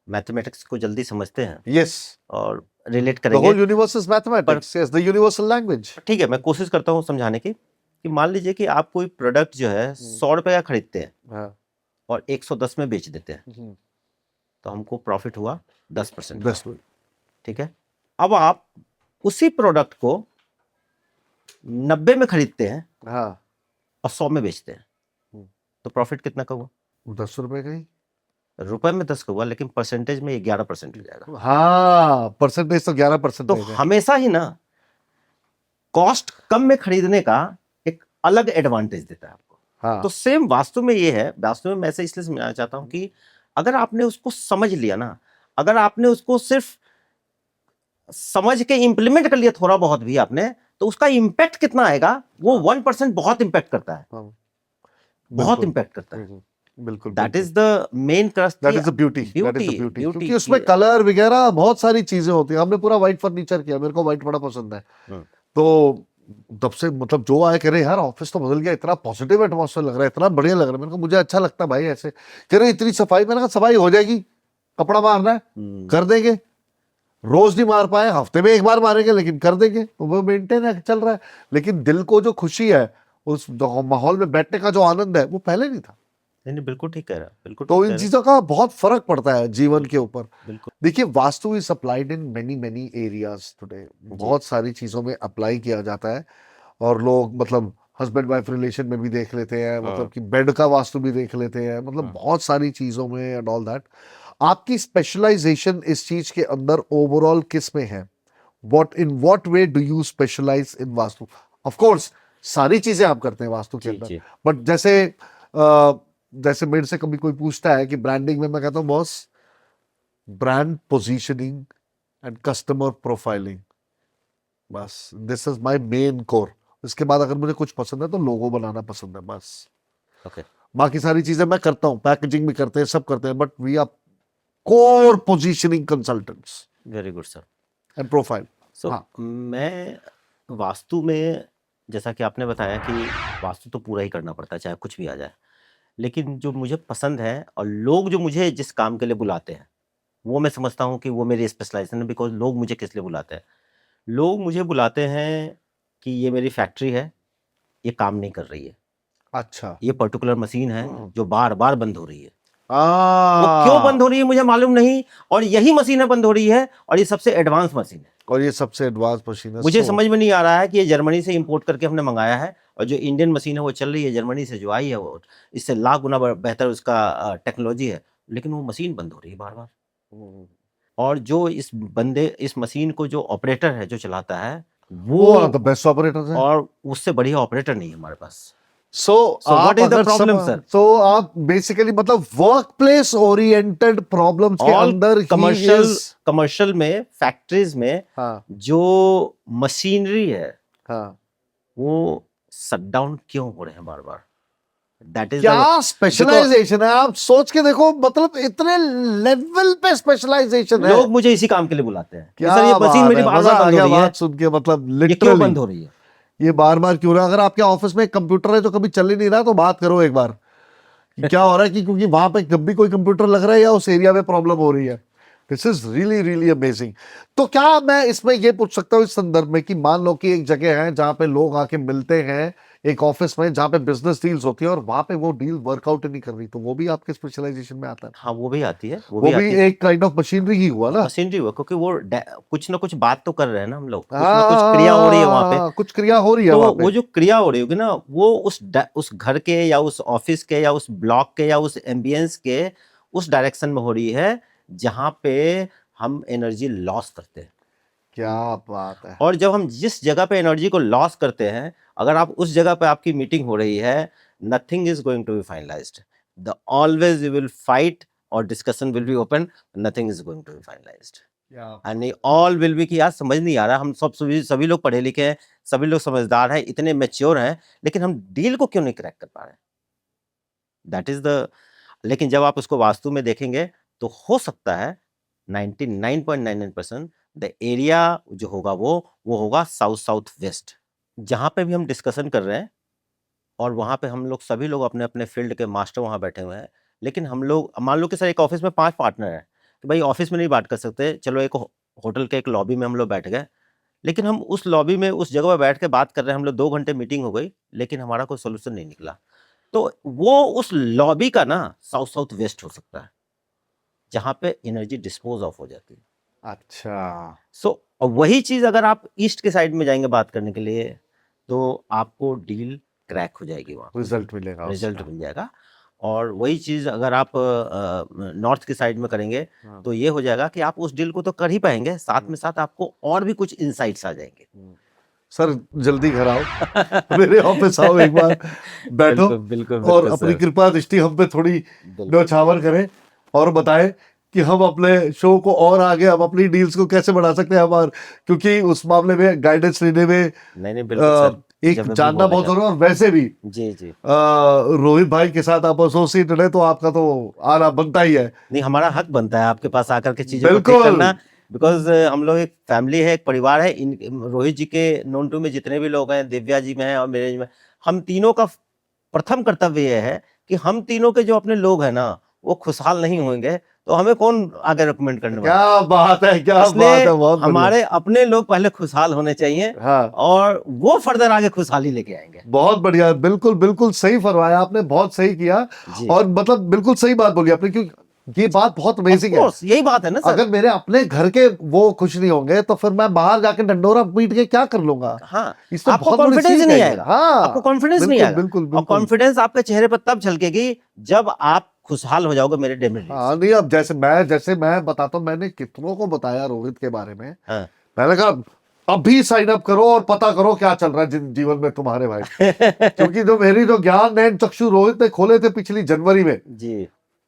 मैथमेटिक्स को जल्दी समझते हैं यस, और रिलेट द करेंगे। Whole universe is mathematics, yes, the universal language. ठीक है, मैं कोशिश करता हूँ समझाने की, कि मान लीजिए कि आप कोई प्रोडक्ट जो है 100 रुपए का खरीदते हैं हाँ। और 110 में बेच देते हैं, तो हमको प्रॉफिट हुआ 10%। 10 ठीक है। अब आप उसी प्रोडक्ट को 90 में खरीदते हैं हाँ और 100 में बेचते हैं, हम्म। तो प्रॉफिट कितना का हुआ? 10 रुपए का ही। रुपए में 10 का हुआ, लेकिन परसेंटेज में 11% हो जाएगा। हाँ, परसेंटेज तो 11% तो है। हमेशा ही ना कॉस्ट कम में खरीदने का एक अलग एडवांटेज देता है आपको। हाँ तो सेम वास्तु में ये है, वास्तु में मैं ऐसे इसलिए समझाना चाहता हूं कि अगर आपने उसको समझ लिया ना, अगर आपने उसको सिर्फ समझ के इंप्लीमेंट कर लिया थोड़ा बहुत भी आपने, तो उसका इंपैक्ट कितना आएगा, वो 1% बहुत इंपैक्ट करता है, हाँ, बहुत बिल्कुल। इंपैक्ट करता है। बिल्कुल दैट बिल्कुल। Is the main crust that is the beauty, that is the beauty, beauty क्योंकि उसमें कलर वगैरह बहुत सारी चीजें होती है। हमने पूरा व्हाइट फर्नीचर किया, मेरे को व्हाइट बड़ा पसंद है। तो तब से मतलब जो आए कह रहे यार ऑफिस तो बदल गया, इतना पॉजिटिव एटमॉस्फेयर लग रहा है, इतना बढ़िया लग रहा है। मेरे को मुझे अच्छा लगता है भाई ऐसे। कह रहे इतनी सफाई, मैंने कहा सफाई हो जाएगी, कपड़ा मारना है कर देंगे, रोज नहीं मार पाए, हफ्ते में एक बार मारेंगे, लेकिन कर देंगे। तो वो मेंटेन है, चल रहा है। लेकिन दिल को जो खुशी है, उस माहौल में बैठने का जो आनंद है, वो पहले नहीं था। नहीं नहीं, बिल्कुल ठीक कह रहा है, बिल्कुल तो ठीक इन कह रहा चीजों का बहुत फर्क पड़ता है जीवन के बिल्कुल ऊपर। बिल्कुल। देखिए, vastu is applied in many many areas today. बहुत सारी चीजों में अप्लाई किया जाता है। और लोग मतलब हस्बैंड वाइफ रिलेशन में भी देख लेते हैं, मतलब कि बेड का वास्तु भी देख लेते हैं, मतलब बहुत सारी चीजों में एंड ऑल दैट। आपकी स्पेशलाइजेशन इस चीज के अंदर ओवरऑल किस में है? What way do you specialise in Vastu? Of course सारी चीजें आप करते हैं वास्तु के जी अंदर, जी। बट जैसे मेरे से कभी कोई पूछता है कि ब्रांडिंग में, मैं कहता हूँ boss, brand positioning and customer profiling, बस this is my main core. इसके बाद अगर मुझे कुछ पसंद है तो लोगो बनाना पसंद है, बस। ओके। बाकी सारी चीजें मैं करता हूँ, पैकेजिंग भी करते हैं, सब करते हैं, but we are core positioning consultants very good sir. And profile. So हाँ मैं वास्तु में, जैसा कि आपने बताया कि वास्तु तो पूरा ही करना पड़ता है चाहे कुछ भी आ जाए, लेकिन जो मुझे पसंद है और लोग जो मुझे जिस काम के लिए बुलाते हैं, वो मैं समझता हूँ कि वो मेरी स्पेशलाइजेशन है। बिकॉज लोग मुझे किस लिए बुलाते हैं? लोग मुझे बुलाते हैं कि ये मेरी फैक्ट्री है, ये काम नहीं कर रही है, अच्छा। ये पर्टिकुलर मशीन है जो बार बार बंद हो रही है। वो क्यों आ, बंद हो रही है मुझे मालूम नहीं, और यही मशीनें बंद हो रही है, और ये सबसे एडवांस मशीन है। और ये सबसे एडवांस मशीन है। मुझे सो समझ में नहीं आ रहा है कि ये जर्मनी से इंपोर्ट करके हमने मंगाया है, और जो इंडियन मशीन है वो चल रही है जर्मनी से जो आई है, वो इससे लाख गुना बेहतर उसका टेक्नोलॉजी है, लेकिन वो मशीन बंद हो रही है बार बार। और जो इस मशीन को जो ऑपरेटर है जो चलाता है, वो वन ऑफ वो द बेस्ट ऑपरेटर्स है। और उससे बढ़िया ऑपरेटर नहीं है हमारे पास। सो सो व्हाट आप इज द अगर प्रॉब्लम सर? तो आप बेसिकली मतलब वर्क प्लेस ओरिएंटेड प्रॉब्लम्स के ऑल अंदर ही कमर्शियल इज। कमर्शियल में, फैक्ट्रीज में हाँ जो मशीनरी है, हाँ। वो शट डाउन क्यों हो रहे हैं बार बार? दैट इज द क्या स्पेशलाइजेशन है, आप सोच के देखो, मतलब इतने लेवल पे स्पेशलाइजेशन है। लोग मुझे इसी काम के लिए बुलाते हैं कि क्या सर ये मशीन बात मेरी है, बार मजा बार आ बंद हो गया रही है, बात सुन के, मतलब ये क्यों लिटरली बंद हो रही है? ये बार बार क्यों रहा? अगर आपके ऑफिस में एक कंप्यूटर है जो कभी चल ही नहीं रहा, तो बात करो एक बार कि क्या हो रहा है, कि क्योंकि वहां पे जब भी कोई कंप्यूटर लग रहा है या उस एरिया में प्रॉब्लम हो रही है। This is really really amazing. तो क्या मैं इसमें ये पूछ सकता हूँ इस संदर्भ में कि मान लो कि एक जगह है जहां पे लोग आके मिलते हैं, एक ऑफिस में जहां पे बिजनेस डील्स होती है, और वहां पे वो डील वर्कआउट नहीं कर रही, तो वो भी आपके स्पेशलाइजेशन में आता है? हाँ वो भी आती है, वो वो भी भी आती है। एक काइंड ऑफ मशीनरी ही हुआ ना? मशीनरी हुआ, क्योंकि वो कुछ ना कुछ बात तो कर रहे हैं ना हम लोग, कुछ ना कुछ क्रिया हो रही है वहां पे। हाँ, कुछ क्रिया हो रही है तो वहां पे। वो जो क्रिया हो रही होगी ना, वो उस घर के या उस ऑफिस के या उस ब्लॉक के या उस एम्बियंस के उस डायरेक्शन में हो रही है जहां पे हम एनर्जी लॉस करते हैं। क्या बात है। और जब हम जिस जगह पे एनर्जी को लॉस करते हैं, अगर आप उस जगह पे आपकी मीटिंग हो रही है, nothing is going to be finalised. The always you will fight और discussion will be open, nothing is going to be finalised. And all will be कि यार समझ नहीं आ रहा, हम सभी लोग पढ़े लिखे हैं, सभी लोग समझदार हैं, इतने मैच्योर हैं, लेकिन हम डील को क्यों नहीं क्रैक कर पा रहे हैं? That is the. लेकिन जब आप उसको वास्तु में देखेंगे, तो हो सकता है 99.99% द एरिया जो होगा वो होगा साउथ साउथ वेस्ट, जहां पे भी हम डिस्कशन कर रहे हैं। और वहां पे हम लोग सभी लोग अपने अपने फील्ड के मास्टर वहां बैठे हुए हैं, लेकिन हम लोग मान लो कि सर एक ऑफिस में 5 पार्टनर हैं, तो भाई ऑफिस में नहीं बात कर सकते, चलो एक होटल के एक लॉबी में हम लोग बैठ गए, लेकिन हम उस लॉबी में उस जगह पर बैठ के बात कर रहे हैं, हम लोग 2 घंटे मीटिंग हो गई, लेकिन हमारा कोई सोल्यूशन नहीं निकला। तो वो उस लॉबी का ना साउथ साउथ वेस्ट हो सकता है, जहां पे एनर्जी डिस्पोज ऑफ हो जाती है। अच्छा। सो और वही चीज अगर आप ईस्ट के साइड में जाएंगे बात करने के लिए तो आपको डील क्रैक हो जाएगी, वहाँ रिजल्ट मिलेगा रिजल्ट उसका। मिल जाएगा। और वही चीज अगर आप नॉर्थ की साइड में करेंगे हाँ। तो ये हो जाएगा कि आप उस डील को तो कर ही पाएंगे, साथ में साथ आपको और भी कुछ इंसाइट्स आ जाएंगे। सर जल्दी घर आओ, मेरे ऑफिस आओ, एक बार बैठो बिल्कुल बिल्कुल और बिल्कुल अपनी सर, कृपा दृष्टि हम पे थोड़ी बिल्कुल न्यौछावर करें और बताएं कि हम अपने शो को और आगे, हम अपनी डील्स को कैसे बढ़ा सकते हैं हमारे, क्योंकि उस मामले में गाइडेंस लेने में नहीं नहीं बिल्कुल सर, एक जब भी जानना बहुत बोलेगा। जरूरी है। और वैसे भी जी जी, रोहित भाई के साथ आप एसोसिएटेड है तो आपका तो आना बनता ही है। नहीं हमारा हक बनता है आपके पास आकर के चीजों को ठीक बिल्कुल। करना, बिकॉज हम लोग एक फैमिली है, एक परिवार है। इन रोहित जी के नोन टू में जितने भी लोग हैं, दिव्या जी में हैं और मेरे में, हम तीनों का प्रथम कर्तव्य यह है कि हम तीनों के जो अपने लोग हैं ना वो खुशहाल नहीं होंगे तो हमें कौन आगे रिकमेंड करने वाला। क्या बात है, क्या बात इसलिए है, बहुत बढ़िया। हमारे अपने लोग पहले खुशहाल होने चाहिए हाँ, और वो फर्दर आगे खुशहाली लेके आएंगे। बहुत बढ़िया, बिल्कुल बिल्कुल सही फरमाया आपने, बहुत सही किया। जी, और मतलब बिल्कुल सही बात बोली आपने, क्योंकि ये बात बहुत ऑफ अमेजिंग है। कोर्स यही बात है ना सर। अगर मेरे अपने घर के वो खुश नहीं होंगे तो फिर मैं बाहर जाके डंडोरा पीट के क्या कर लूंगा। हाँ, इसमें आपको बहुत बड़ी कॉन्फिडेंस सीख नहीं है ये। आएगा, हाँ, आपको कॉन्फिडेंस नहीं बिल्कुल आएगा। बिल्कुल और बिल्कुल। कॉन्फिडेंस आपके चेहरे पर तब झलकेगी जब आप खुशहाल हो जाओगे मेरे डेमेज। हाँ नहीं, अब जैसे मैं बताता हूँ, मैंने कितनों को बताया रोहित के बारे में। हाँ मैंने कहा अभी साइन अप करो और पता करो क्या चल रहा है जीवन में तुम्हारे भाई। क्योंकि जो ज्ञान नैन चक्षु रोहित ने खोले थे पिछली जनवरी में, जी,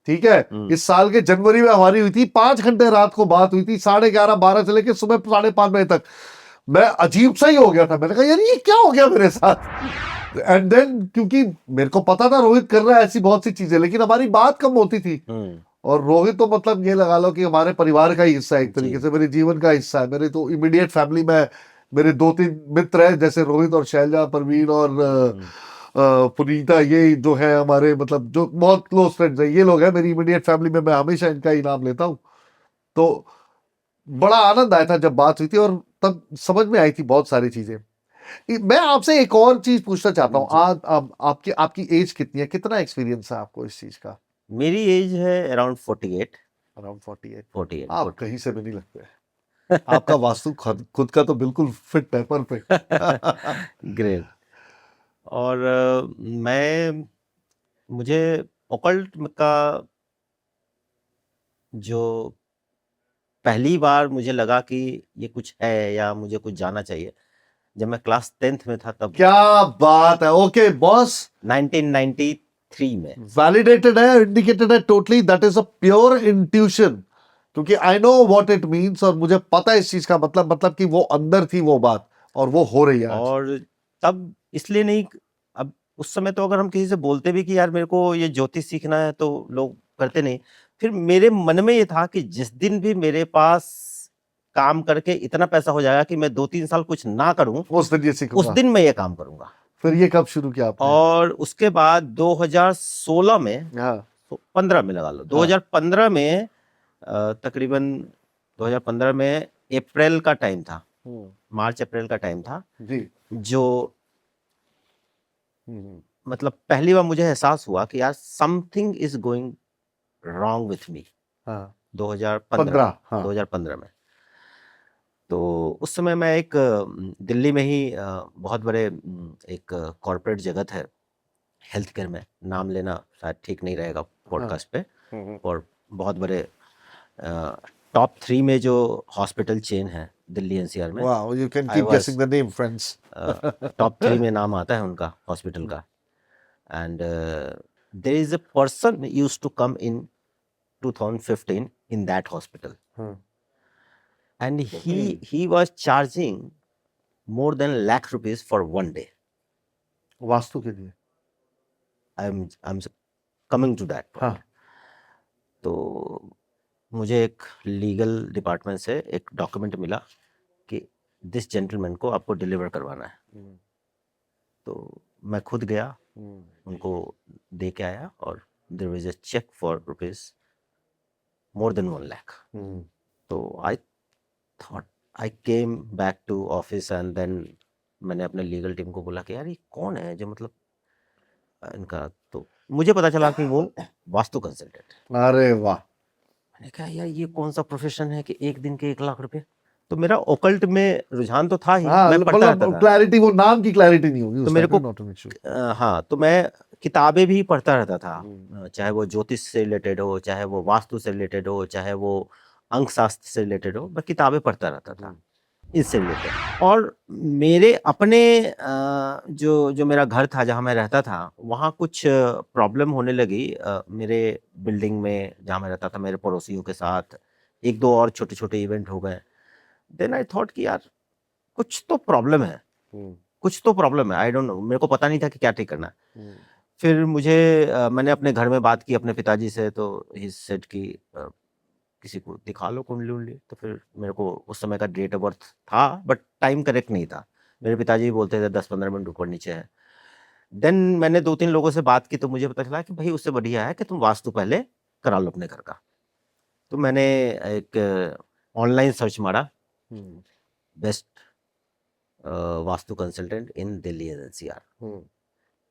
ठीक है, इस साल के जनवरी में हमारी हुई थी, 5 घंटे रात को बात हुई थी, 11:30-12 से लेकर सुबह 5:30 बजे तक। मैं अजीब सा ही हो गया था, मैंने कहा यार ये क्या हो गया मेरे साथ। एंड देन क्योंकि मेरे को पता था रोहित कर रहा है ऐसी बहुत सी चीजें, लेकिन हमारी बात कम होती थी। और रोहित तो मतलब ये लगा लो कि हमारे परिवार का ही हिस्सा है, एक तरीके से मेरे जीवन का हिस्सा है। मेरे तो इमीडिएट फैमिली में मेरे 2-3 मित्र हैं, जैसे रोहित और शैलजा, परवीन और पुनीता, ये जो है हमारे मतलब जो बहुत क्लोज फ्रेंड्स हैं, ये लोग हैं मेरी इमीडिएट फैमिली में। मैं हमेशा इनका ही नाम लेता हूँ। तो बड़ा आनंद आया था जब बात हुई थी, और तब समझ में आई थी बहुत सारी चीजें। मैं आपसे एक और चीज पूछना चाहता हूँ, आज आपकी आपकी एज कितनी है, कितना एक्सपीरियंस है आपको इस चीज का? मेरी एज है अराउंड 48। अराउंड 48। 48 आप कहीं से भी नहीं लगते। आपका वास्तु खुद का तो बिल्कुल फिट है, परफेक्ट। ग्रेट। और मुझे ओकल्ट का जो पहली बार मुझे लगा कि ये कुछ है या मुझे कुछ जानना चाहिए, जब मैं क्लास 10th में था तब। क्या बात है, ओके बॉस। 1993 में। वैलिडेटेड है, इंडिकेटेड है totally, that is a pure intuition. क्योंकि I know what it means, और मुझे पता है इस चीज का मतलब कि वो अंदर थी वो बात, और वो हो रही है आज। और तब इसलिए नहीं, अब उस समय तो अगर हम किसी से बोलते भी कि यार मेरे को ये ज्योतिष सीखना है तो लोग करते नहीं। फिर मेरे मन में ये था कि जिस दिन भी मेरे पास काम करके इतना पैसा हो जाएगा कि मैं 2-3 साल कुछ ना करूं, उस दिन ये उस सीखूंगा। दिन मैं ये काम करूंगा। फिर ये कब शुरू किया आपने? और उसके बाद 2016 में, हाँ, 15 में लगा लो, 2015 में तकरीबन 2015 में अप्रैल का टाइम था, मार्च अप्रैल का टाइम था जी। जो मतलब पहली बार मुझे एहसास हुआ कि यार something is going wrong with me. हाँ, 2015 में। तो उस समय मैं एक दिल्ली में ही बहुत बड़े एक कॉर्पोरेट जगत है हेल्थ केयर में, नाम लेना शायद ठीक नहीं रहेगा पॉडकास्ट पे, और बहुत बड़े टॉप 3 में जो हॉस्पिटल चेन है दिल्ली एनसीआर में। Wow, you can I keep was, guessing the name friends. Top 3 में नाम आता है उनका हॉस्पिटल का। And there is a person used to come in 2015 in that hospital, and he was charging more than lakh rupees for one day. Vastu के लिए? I'm coming to that point. हाँ, तो मुझे एक लीगल डिपार्टमेंट से एक document मिला कि दिस जेंटलमैन को आपको डिलीवर करवाना है। तो मैं खुद गया, उनको दे के आया, और there was a cheque for rupees more than 1 lakh. तो I thought, I came back to office and then मैंने अपने लीगल टीम को बोला कि यार ये कौन है जो मतलब इनका, तो मुझे पता चला कि वो वास्तु कंसल्टेंट। अरे वाह। मैंने कहा यार ये कौन सा प्रोफेशन है कि एक दिन के 1 लाख रुपए। तो मेरा ओकल्ट में रुझान तो था ही, हाँ मैं पढ़ता रहता मतलब था। क्लैरिटी, वो नाम की क्लैरिटी नहीं होगी तो उस मेरे टाइम को पे, नॉट एन इशू। हाँ, तो मैं किताबें भी पढ़ता रहता था, चाहे वो ज्योतिष से रिलेटेड हो, चाहे वो वास्तु से रिलेटेड हो, चाहे वो अंक शास्त्र से रिलेटेड हो, मैं किताबें पढ़ता रहता था इससे रिलेटेड। और मेरे अपने जो जो मेरा घर था जहाँ मैं रहता था, वहाँ कुछ प्रॉब्लम होने लगी मेरे बिल्डिंग में जहाँ मैं रहता था, मेरे पड़ोसियों के साथ एक दो और छोटे छोटे इवेंट हो गए। देन आई थॉट कि यार कुछ तो प्रॉब्लम है, कुछ तो प्रॉब्लम है, आई डोंट नो, मेरे को पता नहीं था कि क्या ठीक करना है। फिर मुझे मैंने अपने घर में बात की अपने पिताजी से, तो ही सेड कि किसी को दिखा लो कुंडली उंडली। तो फिर मेरे को उस समय का डेट ऑफ बर्थ था बट टाइम करेक्ट नहीं था, मेरे पिताजी भी बोलते थे 10-15 मिनट ऊपर नीचे है। देन मैंने 2-3 लोगों से बात की, तो मुझे पता चला कि भाई उससे बढ़िया है कि तुम वास्तु पहले करा लो अपने घर का। तो मैंने एक ऑनलाइन सर्च मारा, बेस्ट वास्तु कंसल्टेंट इन दिल्ली एनसीआर।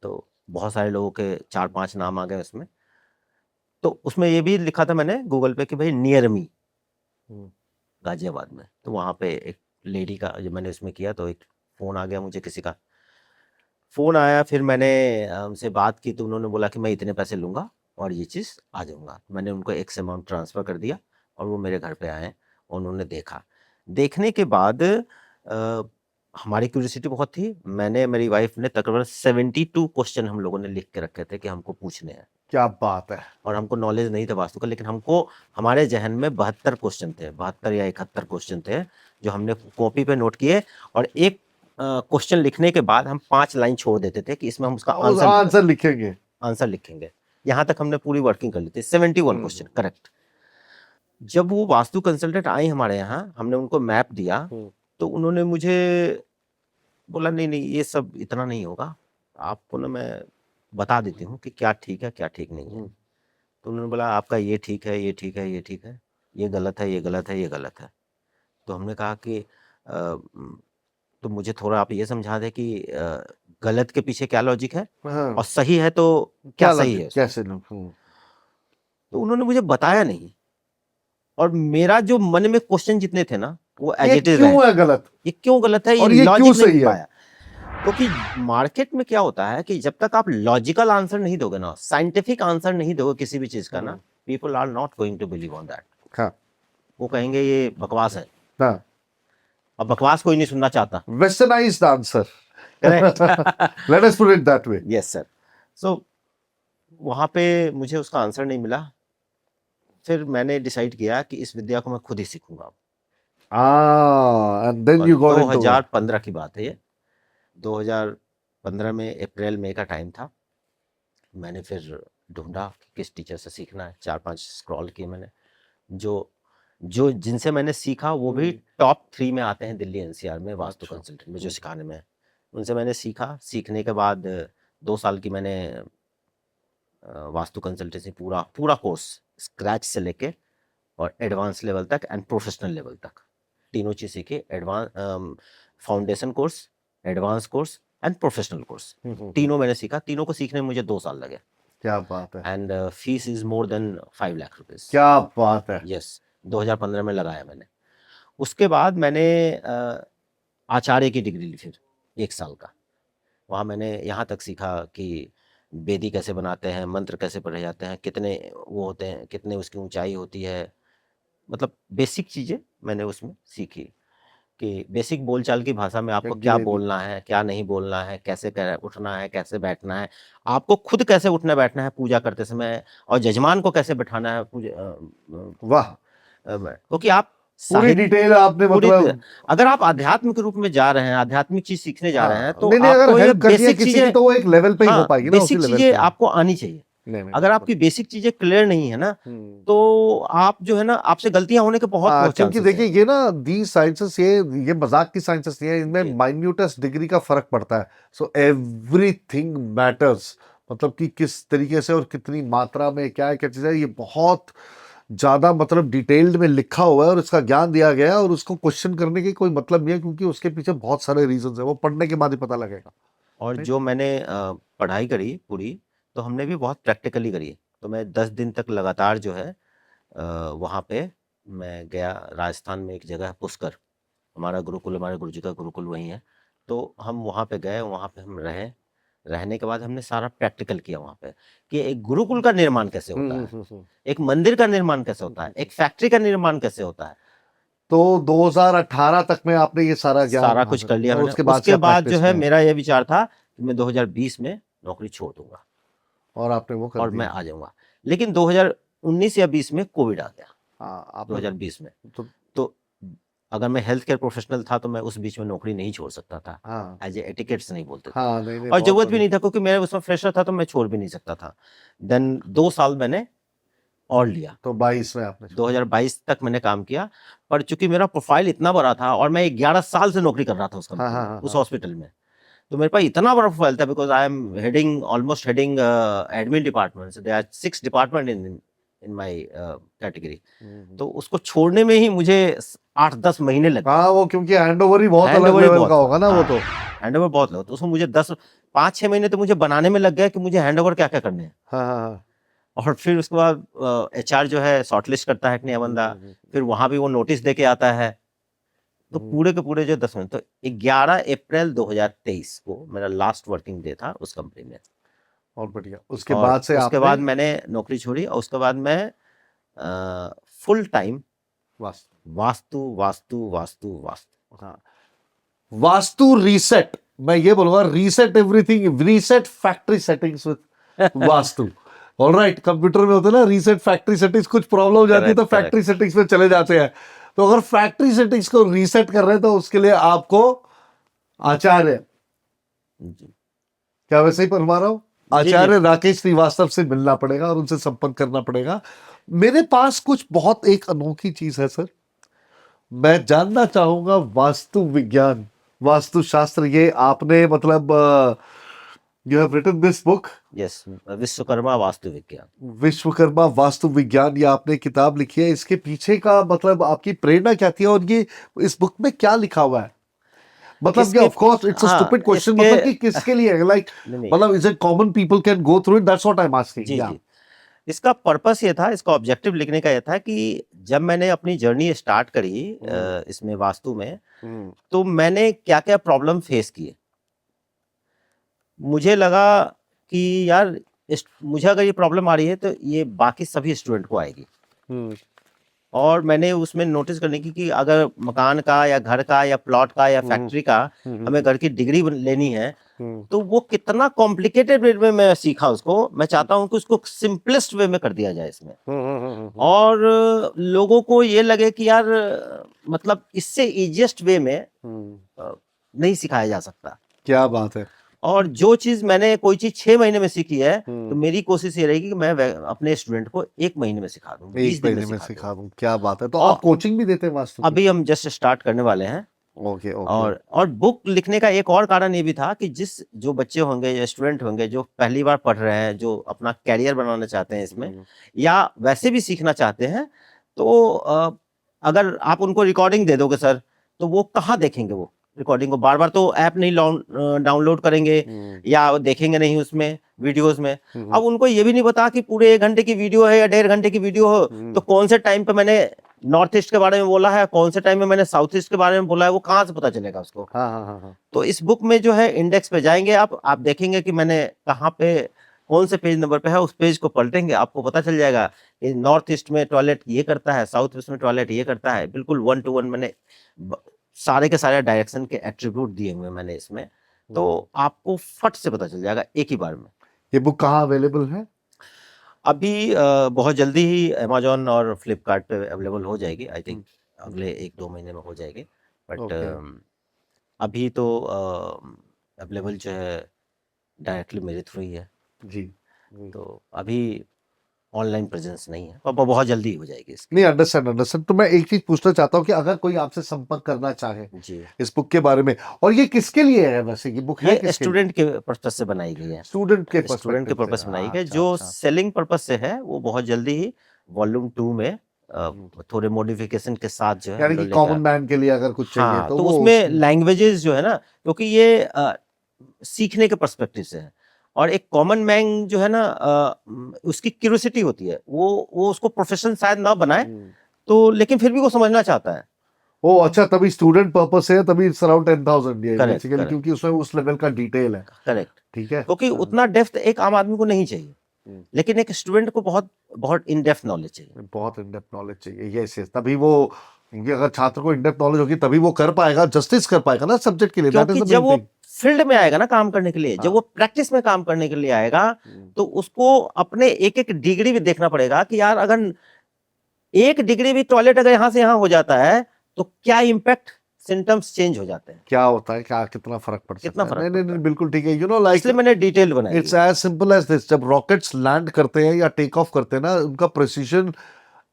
तो बहुत सारे लोगों के 4-5 नाम आ गए उसमें। तो उसमें ये भी लिखा था मैंने गूगल पे कि भाई नियर मी, गाजियाबाद में। तो वहाँ पे एक लेडी का जब मैंने उसमें किया, तो एक फ़ोन आ गया मुझे, किसी का फ़ोन आया। फिर मैंने उनसे बात की, तो उन्होंने बोला कि मैं इतने पैसे लूँगा और ये चीज़ आ जाऊँगा। मैंने उनको एक्स अमाउंट ट्रांसफ़र कर दिया और वो मेरे घर पे आए, उन्होंने देखा। देखने के बाद हमारी क्यूरियोसिटी बहुत थी, मैंने मेरी वाइफ ने तकरीबन 72 क्वेश्चन हम लोगों ने लिख के रखे थे कि हमको पूछने हैं। क्या बात है। और हमको नॉलेज नहीं था वास्तु का, लेकिन हमको हमारे जहन में 72 क्वेश्चन थे, 72 या 71 क्वेश्चन थे जो हमने कॉपी पे नोट किए। और एक क्वेश्चन लिखने के बाद हम 5 लाइन छोड़ देते थे कि इसमें हम उसका आंसर लिखेंगे। आंसर लिखेंगे। यहाँ तक हमने पूरी वर्किंग कर ली थी, 71 क्वेश्चन करेक्ट। जब वो वास्तु कंसल्टेंट आई हमारे यहाँ, हमने उनको मैप दिया, तो उन्होंने मुझे बोला नहीं नहीं ये सब इतना नहीं होगा, आपको ना मैं बता देती हूँ कि क्या ठीक है क्या ठीक नहीं है। तो उन्होंने बोला आपका ये ठीक है, ये ठीक है, ये ठीक है, ये गलत है, ये गलत है, ये गलत है। तो हमने कहा कि तो मुझे थोड़ा आप ये समझा दें कि गलत के पीछे क्या लॉजिक है हाँ, और सही है तो क्या सही है उसमें? कैसे लोग। तो उन्होंने मुझे बताया नहीं। और मेरा जो मन में क्वेश्चन जितने थे ना, वो एज ये इट इज क्यों है गलत, ये क्यों गलत है, और ये ये क्यों लॉजिक सही नहीं है? पाया। क्योंकि मार्केट में क्या होता है कि जब तक आप लॉजिकल आंसर नहीं दोगे ना, साइंटिफिक आंसर नहीं दोगे किसी भी चीज का ना, people are not going to believe on that. हाँ वो कहेंगे ये बकवास है, हाँ, और बकवास कोई नहीं सुनना चाहता। Westernised answer. Correct. Let us put it that way. Yes sir. So वहां पे मुझे उसका आंसर नहीं मिला। फिर मैंने डिसाइड किया कि इस विद्या को मैं खुद ही सीखूंगा। एंड देन और यू गॉट इनटू 2015 की बात है ये। 2015 में अप्रैल मई का टाइम था। मैंने फिर ढूंढा कि किस टीचर से सीखना है, 4-5 स्क्रॉल किए मैंने। जो जो जिनसे मैंने सीखा वो भी टॉप 3 में आते हैं दिल्ली एनसीआर में वास्तु कंसल्टेंट में, जो सिखाने में है। उनसे मैंने सीखा। सीखने के बाद 2 साल की मैंने वास्तु कंसल्टेंसी पूरा पूरा कोर्स स्क्रैच से लेके और एडवांस लेवल तक एंड प्रोफेशनल लेवल तक तीनों चीज़ सीखी। Advance foundation course, advance course and professional course, तीनों मैंने सीखा। तीनों को सीखने में मुझे 2 साल लगे। क्या बात है, and fees is more than 5 lakh rupees. क्या बात है। यस, 2015 में लगाया मैंने। उसके बाद मैंने आचार्य की डिग्री ली फिर 1 साल का। वहाँ मैंने यहाँ तक सीखा कि वेदी कैसे बनाते हैं, मंत्र कैसे पढ़े जाते हैं, कितने वो होते हैं, कितने उसकी ऊंचाई होती है। मतलब बेसिक चीज़ें मैंने उसमें सीखी कि बेसिक बोलचाल की भाषा में आपको क्या बोलना है, क्या नहीं बोलना है, कैसे उठना है, कैसे बैठना है, आपको खुद कैसे उठना बैठना है पूजा करते समय, और जजमान को कैसे बैठाना है वाह, क्योंकि आप पूरी डिटेल आपने मतलब। अगर आप आध्यात्मिक रूप में जा रहे हैं, आध्यात्मिक चीज सीखने जा रहे हैं, तो नहीं, अगर आपको ये हेल्प करनी है बेसिक किसी की चीजें, तो वो एक लेवल पे ही हो पाएगी ना, उसी बेसिक लेवल चीजें पे। आपको आनी चाहिए। अगर आपकी बेसिक चीजें क्लियर नहीं है ना, तो आप जो है ना, आपसे गलतियां होने के बहुत क्योंकि चांसेस देखिए हैं। ये ना दी साइंसेस, ये मजाक की साइंसेस नहीं है, इनमें माइन्यूटेस्ट डिग्री का फर्क पड़ता है। सो एवरीथिंग मैटर्स, मतलब कि किस तरीके से और कितनी मात्रा में क्या है, क्या चीज़ है, ये बहुत ज्यादा मतलब डिटेल्ड में लिखा हुआ है और इसका ज्ञान दिया गया है, और उसको क्वेश्चन करने की कोई मतलब नहीं है, क्योंकि उसके पीछे बहुत सारे रीजंस है, वो पढ़ने के बाद ही पता लगेगा। और जो मैंने पढ़ाई करी पूरी, तो हमने भी बहुत प्रैक्टिकली करी। तो मैं 10 दिन तक लगातार जो है वहाँ पे मैं गया। राजस्थान में एक जगह है पुष्कर, हमारा गुरुकुल, हमारे गुरुजी का गुरुकुल वहीं है। तो हम वहाँ पे गए, वहाँ पे हम रहे। रहने के बाद हमने सारा प्रैक्टिकल किया वहाँ पे कि एक गुरुकुल का निर्माण कैसे होता है, एक मंदिर का निर्माण कैसे होता है, एक फैक्ट्री का निर्माण कैसे होता है। तो 2018 तक में आपने ये सारा ज्ञान सारा कुछ हासिल कर लिया और मैंने। उसके बाद से उसके आप बाद जो प्रैक्टिस है में हैं मेरा ये विचार था कि मैं 2020 में नौकरी छोड़ दूंगा और आपने वो कर और मैं दिया। आ जाऊंगा। लेकिन 2019 या 20 में कोविड आ गया। हाँ आपने 2020 में तो तो अगर मैं हेल्थ केयर प्रोफेशनल था तो मैं उस बीच में नौकरी नहीं छोड़ सकता था। हाँ एज ए एटिकेट्स नहीं बोलते थे। हाँ नहीं नहीं और बहुत जरूरत भी बढ़िया। नहीं था क्योंकि मैं उसमें फ्रेशर था तो मैं छोड़ भी नहीं सकता था। देन 2 साल मैंने और लिया। तो 22 में आपने 2022 तक मैंने काम किया। पर चूंकि मेरा प्रोफाइल इतना बड़ा था और मैं 11 साल से नौकरी कर रहा था उस हाँ कंपनी हाँ में, हाँ उस हाँ हॉस्पिटल में। तो मेरे पास इतना बड़ा प्रोफाइल था because I am heading almost heading admin department, there are 6 department in my category. तो उसको छोड़ने में ही मुझे 8-10 महीने लग गए। हाँ वो क्योंकि हैंडओवर ही बहुत हैंड अलग ओवर ही लेवल बहुत का था। होगा ना वो हाँ, तो। हैंड ओवर बहुत लगा। तो उसमें मुझे 5-6 महीने तो मुझे बनाने में लग गया कि मुझे हैंड ओवर क्या क्या करने हैं। हाँ हाँ हाँ और फिर उसके बाद एचआर जो है शॉर्टलिस्ट करता है कि नया बंदा, फिर वहां भी वो नोटिस दे के आता है। तो पूरे के पूरे जो 10 महीने, तो 11 अप्रैल 2023 को मेरा लास्ट वर्किंग डे था उस कंपनी में। और बढ़िया उसके और बाद से उसके आपने बाद मैंने नौकरी छोड़ी और उसके बाद मैं फुल टाइम वास्तु वास्तु वास्तु वास्तु वास्तु। हाँ वास्तु रीसेट, मैं ये बोलूंगा reset everything, reset factory settings with vastu. Alright, computer में होता है ना रीसेट फैक्ट्री सेटिंग्स, कुछ प्रॉब्लम हो जाती है तो करेक्ट करेक्ट। फैक्ट्री सेटिंग्स में चले जाते हैं। तो अगर फैक्ट्री सेटिंग्स को रीसेट कर रहे हैं तो उसके लिए आपको आचार्य, जी क्या वैसे ही फरमा रहा हूं, जी जी। आचार्य राकेश श्रीवास्तव से मिलना पड़ेगा और उनसे संपर्क करना पड़ेगा। मेरे पास कुछ बहुत एक अनोखी चीज है सर, मैं जानना चाहूंगा वास्तु विज्ञान, वास्तु शास्त्र, ये आपने मतलब you have written this book yes, Vishwakarma Vastu Vigyan. Vishwakarma Vastu विज्ञान, ये आपने किताब लिखी है, इसके पीछे का मतलब आपकी प्रेरणा क्या थी और ये इस बुक में क्या लिखा हुआ है? मतलब ये इसके ऑफ कोर्स इट्स अ हाँ स्टूपिड क्वेश्चन, इसके मतलब कि किसके लिए है, लाइक नहीं नहीं मतलब is it common people can go through it, that's what I am asking. जी या जी। इसका पर्पस ये था, इसका ऑब्जेक्टिव लिखने का ये था कि जब मैंने अपनी जर्नी स्टार्ट करी इसमें वास्तु में, तो मैंने क्या क्या प्रॉब्लम फेस किए। मुझे लगा कि यार मुझे अगर ये प्रॉब्लम आ रही है तो ये बाकी सभी स्टूडेंट को आएगी। और मैंने उसमें नोटिस करने की कि अगर मकान का या घर का या प्लॉट का या फैक्ट्री का हमें घर की डिग्री लेनी है तो वो कितना कॉम्प्लिकेटेड वे में मैं सीखा उसको। मैं चाहता हूं कि उसको सिंपलेस्ट वे में कर दिया जाए इसमें, और लोगों को ये लगे कि यार मतलब इससे इजिएस्ट वे में नहीं सिखाया जा सकता। क्या बात है, और जो चीज मैंने कोई चीज 6 महीने में सीखी है तो मेरी कोशिश ये रहेगी कि मैं अपने स्टूडेंट को 1 महीने में सिखा दूं, 20 एक दिन में महीने में सिखा दूं। सिखा दूं, क्या बात है। तो और आप कोचिंग भी देते हैं वास्तु की? अभी हम जस्ट स्टार्ट करने वाले हैं। ओके ओके और बुक लिखने का एक और कारण ये भी था कि जो बच्चे होंगे या स्टूडेंट होंगे जो पहली बार पढ़ रहे हैं, जो अपना कैरियर बनाना चाहते हैं इसमें या वैसे भी सीखना चाहते हैं, तो अगर आप उनको रिकॉर्डिंग दे दोगे सर तो वो कहाँ देखेंगे? वो रिकॉर्डिंग को बार बार तो ऐप नहीं डाउनलोड करेंगे या देखेंगे नहीं उसमें वीडियोस में। अब उनको ये भी नहीं पता कि पूरे 1 घंटे की वीडियो है या 1.5 घंटे की वीडियो हो तो कौन से टाइम पे मैंने नॉर्थ ईस्ट के बारे में बोला है, कौन से टाइम में मैंने साउथ ईस्ट के बारे में बोला है, वो कहाँ से पता चलेगा उसको? हाँ हाँ हाँ हाँ तो इस बुक में जो है इंडेक्स पे जाएंगे आप देखेंगे कि मैंने कहाँ पे कौन से पेज नंबर पे है, उस पेज को पलटेंगे आपको पता चल जाएगा कि नॉर्थ ईस्ट में टॉयलेट ये करता है, साउथ ईस्ट में टॉयलेट ये करता है। बिल्कुल 1 to 1 मैंने सारे के सारे डायरेक्शन के एट्रीब्यूट दिए हुए मैंने इसमें, तो आपको फट से पता चल जाएगा एक ही बार में। ये बुक कहाँ अवेलेबल है? अभी बहुत जल्दी ही अमेजोन और फ्लिपकार्ट पे अवेलेबल हो जाएगी। आई थिंक अगले 1-2 महीने में हो जाएगी। बट ओके अभी तो अवेलेबल जो है डायरेक्टली मेरे थ्रू ही है, जी तो अभी ऑनलाइन प्रेजेंस नहीं है, पर बहुत जल्दी हो जाएगी इसकी। नहीं, अंडरस्टैंड अंडरस्टैंड। तो मैं एक चीज पूछना चाहता हूँ कि अगर कोई आपसे संपर्क करना चाहे जी, इस बुक के बारे में, और ये किसके लिए है वैसे, ये बुक है ये किसके लिए? स्टूडेंट के पर्पस से बनाई गई है। स्टूडेंट के स्टूडेंट के पर्सपेक्टिव पर्पस से। बनाई हाँ, गई। अच्छा जो अच्छा सेलिंग पर्पस से है वो बहुत जल्दी ही वॉल्यूम 2 में थोड़े मॉडिफिकेशन के साथ जो है हम यानी कि लोग कॉमन लेकर। मैन के लिए अगर कुछ चाहिए हाँ, तो तो वो उसमें लैंग्वेजेस जो है ना, क्योंकि ये सीखने के पर्सपेक्टिव से है। और एक कॉमन मैन जो है ना, उसकी क्यूरियोसिटी होती है, वो उसको प्रोफेशन शायद ना बनाए तो, लेकिन फिर भी वो समझना चाहता है। ओ अच्छा, तभी स्टूडेंट पर्पस है, तभी इट्स अराउंड 10,000 ये करेक्ट बेसिकली, करेक्ट क्योंकि उसमें उस लेवल का डिटेल है। करेक्ट, ठीक है। क्योंकि हाँ। उतना डेप्थ एक आम आदमी को नहीं चाहिए, हम्म। लेकिन एक स्टूडेंट को बहुत बहुत इन डेप्थ नॉलेज चाहिए। बहुत इन डेप्थ नॉलेज चाहिए, यस यस, तभी वो, क्योंकि अगर छात्र को इन डेप्थ नॉलेज होगी तभी वो कर पाएगा, जस्टिस कर पाएगा ना सब्जेक्ट के लिए, दैट इज क्योंकि द जब मेन वो थिंग। फील्ड में आएगा ना काम करने के लिए, जब हाँ। वो प्रैक्टिस में काम करने के लिए आएगा, तो उसको अपने एक एक डिग्री भी देखना पड़ेगा कि यार अगर एक डिग्री भी टॉयलेट अगर यहाँ से यहाँ हो जाता है तो क्या इम्पैक्ट, सिम्टम्स चेंज हो जाते हैं, क्या होता है, क्या कितना फर्क पड़ कितना सकता है। फर्क नहीं नहीं पड़ता नहीं, है। बिल्कुल ठीक है, यू नो लाइक इसलिए मैंने डिटेल बनाई इट्स है। एज सिंपल एज दिस, जब रॉकेट्स लैंड करते हैं या टेक ऑफ करते हैं ना, उनका प्रिसीजन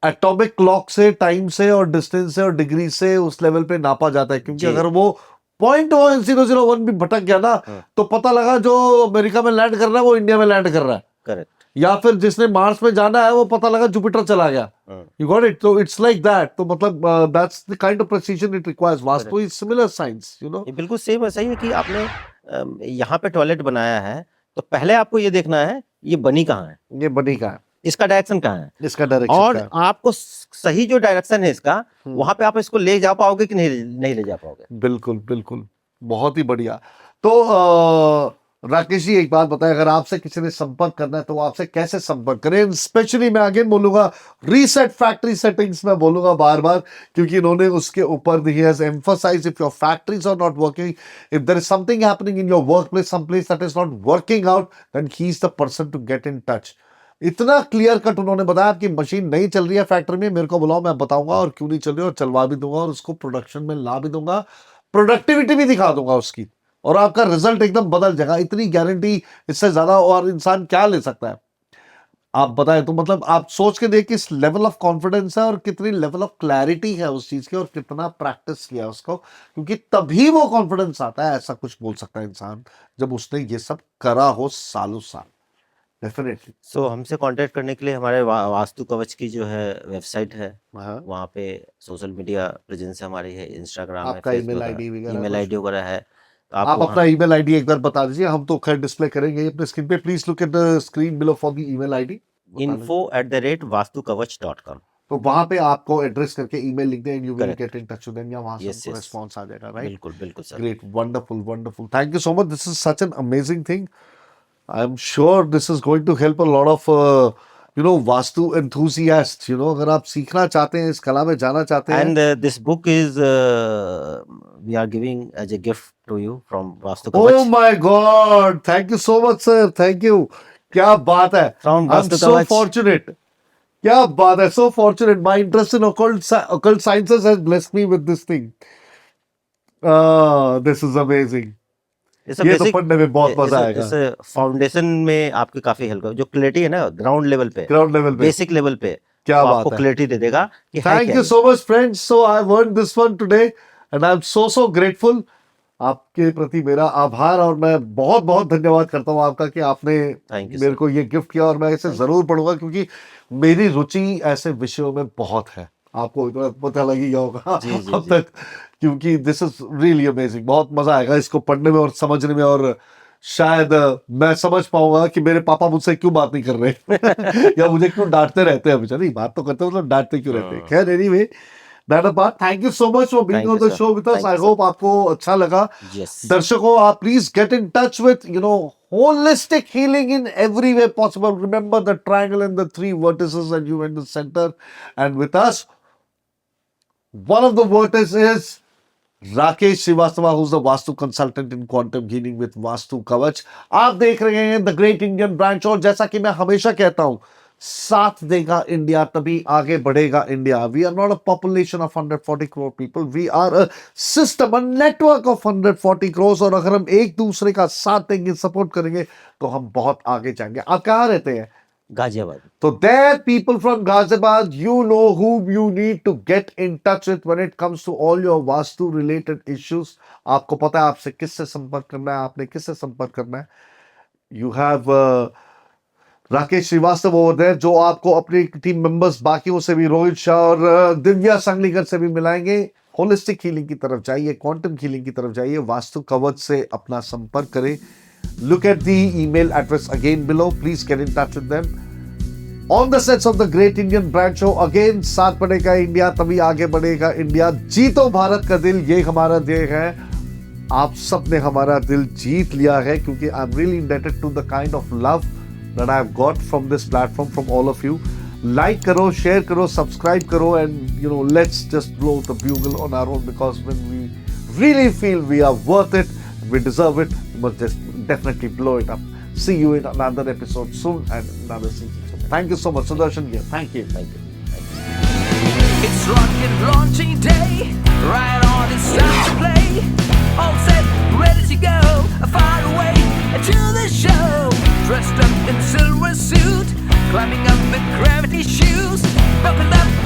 एटॉमिक क्लॉक से, टाइम से और डिस्टेंस से और डिग्री से उस लेवल पे नापा जाता है, क्योंकि जी अगर वो 0.1001 भी भटक गया ना, हाँ, तो पता लगा जो अमेरिका में लैंड कर रहा है वो इंडिया में लैंड कर रहा है, करेक्ट या फिर जिसने मार्स में जाना है वो पता लगा जुपिटर चला गया। हाँ, यू गॉट इट, तो इट्स लाइक दैट, तो मतलब that's the kind of precision it requires. Vastu is similar science, you know. ये बिल्कुल सेम ऐसा ही है कि आपने यहाँ पे टॉयलेट बनाया है, तो पहले आपको ये देखना है ये बनी कहाँ है, ये बनी का है, इसका डायरेक्शन कहाँ है, इसका डायरेक्शन और का है। आपको सही जो डायरेक्शन है इसका, वहां पे आप इसको ले जा पाओगे कि नहीं ले जा पाओगे। बिल्कुल बिल्कुल, बहुत ही बढ़िया। तो राकेश जी एक बात बताएं, अगर आपसे किसी ने संपर्क करना है तो वो आपसे कैसे संपर्क करें? स्पेशली मैं अगेन बोलूंगा, रीसेट फैक्ट्री सेटिंग्स में बोलूंगा बार बार, क्योंकि इन्होंने उसके ऊपर ही has emphasised, if your factories are not working, if there is something happening in your work place, some place that is not working out, then he is the person to get in touch. इतना clear cut उन्होंने बताया, आपकी machine नहीं चल रही है factory में, मेरे को बुलाओ, मैं बताऊंगा और क्यों नहीं चल रही, और चलवा भी दूंगा और उसको प्रोडक्शन में ला भी दूंगा, प्रोडक्टिविटी भी दिखा दूंगा उसकी, और आपका रिजल्ट एकदम बदल जाएगा। इतनी गारंटी, इससे ज्यादा और इंसान क्या ले सकता है? आप बताएं तो, मतलब आप सोच के देखिए किस लेवल ऑफ कॉन्फिडेंस है और कितनी लेवल ऑफ क्लैरिटी है उस चीज की, और कितना प्रैक्टिस किया उसको, क्योंकि तभी वो कॉन्फिडेंस आता है। ऐसा कुछ बोल सकता है इंसान जब उसने ये सब करा हो सालों साल, डेफिनेटली। सो हमसे कांटेक्ट करने के लिए हमारे वास्तु कवच की जो है वेबसाइट है, वहाँ पे सोशल मीडिया प्रेजेंस हमारी है, इंस्टाग्राम है, आपका ईमेल फेसबुक है, आईडी वगैरह ईमेल कुछ? आईडी वगैरह है, तो आप आपको अपना ईमेल आईडी एक बार बता दीजिए, हम तो खैर डिस्प्ले करेंगे अपने स्क्रीन पे। Please look at the screen below for the email ID. info@vastukavach.com। तो वहां पे आपको एड्रेस करके ईमेल लिख दें, you will correct, gate in touch with them, या वहां से यस हमको यस, रिस्पांस आ जाएगा, राइट? बिल्कुल बिल्कुल sir. Great, wonderful wonderful, thank you so much, this is such an amazing thing. I am sure this is going to help a lot of you know Vastu enthusiast, you know, अगर आप सीखना चाहते हैं, इस कला में जाना चाहते हैं। And this book is we are giving as a gift to you from Vastu Oh Kavach. my God! Thank you so much, sir. Thank you. क्या बात है! From I'm Vastu so Kavach. fortunate. क्या बात है! So fortunate. My interest in occult sciences has blessed me with this thing. This is amazing. इस ये तो पढ़ने में बहुत मजा आएगा। इस फाउंडेशन में आपकी काफी हेल्प जो क्लैरिटी है ना ग्राउंड लेवल पे, ग्राउंड लेवल पे बेसिक लेवल पे, क्या वो बात आपको है! क्लैरिटी दे देगा कि है Thank क्या you ये। so much, friends. So I learned this one today, and I'm so grateful. आपके प्रति मेरा आभार, और मैं बहुत बहुत धन्यवाद करता हूँ आपका कि आपने Thank you, मेरे sir. को ये गिफ्ट किया, और मैं इसे जरूर पढ़ूंगा, क्योंकि मेरी रुचि ऐसे विषयों में बहुत है। आपको इतना पता लग ही गया होगा जी, जी, अब जी। तक, क्योंकि दिस इज रियली अमेजिंग। बहुत मजा आएगा इसको पढ़ने में और समझने में, और शायद मैं समझ पाऊंगा कि मेरे पापा मुझसे क्यों बात नहीं कर रहे या मुझे क्यों डांटते रहते हैं हमेशा। नहीं, बात तो करते हैं, मतलब डांटते क्यों रहते हैं। खैर, anyway, that apart, thank you so much for being Thank on you, the sir. Show with us. Thank I you, sir. Hope आपको अच्छा लगा। Yes. दर्शकों, आप please get in touch with, you know, holistic healing in every way possible. Remember the triangle and the three vertices, and you in the center. And with us, one of the vertices is Rakesh Shrivastava, who's the Vastu consultant in quantum healing with Vastu Kavach. आप देख रहे हैं the great Indian branch, और जैसा कि मैं हमेशा कहता हूं, साथ देगा इंडिया तभी आगे बढ़ेगा India. We are not a population of 140 crore people, we are a system, a network of 140 crore, और अगर हम एक दूसरे का साथ देंगे, सपोर्ट करेंगे, तो हम बहुत आगे जाएंगे। आप कहाँ रहते हैं? Ghaziabad. So there, people from Ghaziabad, you know whom you need to get in touch with when it comes to all your vastu related issues. आपको पता है आपसे किससे संपर्क करना है, आपने किससे संपर्क करना है। You have Rakesh Srivastava over there, जो आपको अपनी टीम मेंबर्स बाकियों से भी, रोहित शाह और दिव्या संगलीकर से भी मिलाएंगे। होलिस्टिक हीलिंग की तरफ जाइए, क्वांटम हीलिंग की तरफ जाइए, वास्तु कवच से अपना संपर्क करें। Look at the email address again below. Please get in touch with them. On the sets of the great Indian brand show again, साथ बढ़ेगा इंडिया तभी आगे बढ़ेगा इंडिया। जीतो भारत का दिल, ये हमारा ध्येय है। आप सब ने हमारा दिल जीत लिया है, क्योंकि I am really indebted to the kind of love that I have got from this platform, from all of you. Like करो, शेयर करो, सब्सक्राइब करो, and you know, let's just blow the bugle on our own, because when we really feel we are worth it, we deserve it, we must just definitely blow it up. See you in another episode soon and another season soon. Thank you so much, Sudarshan here. Thank you. Thank you. Thank you. It's rocket launching day, right on, it's time to play. All set, ready to go, far away to the show. Dressed up in silver suit, climbing up the gravity shoes, buckled up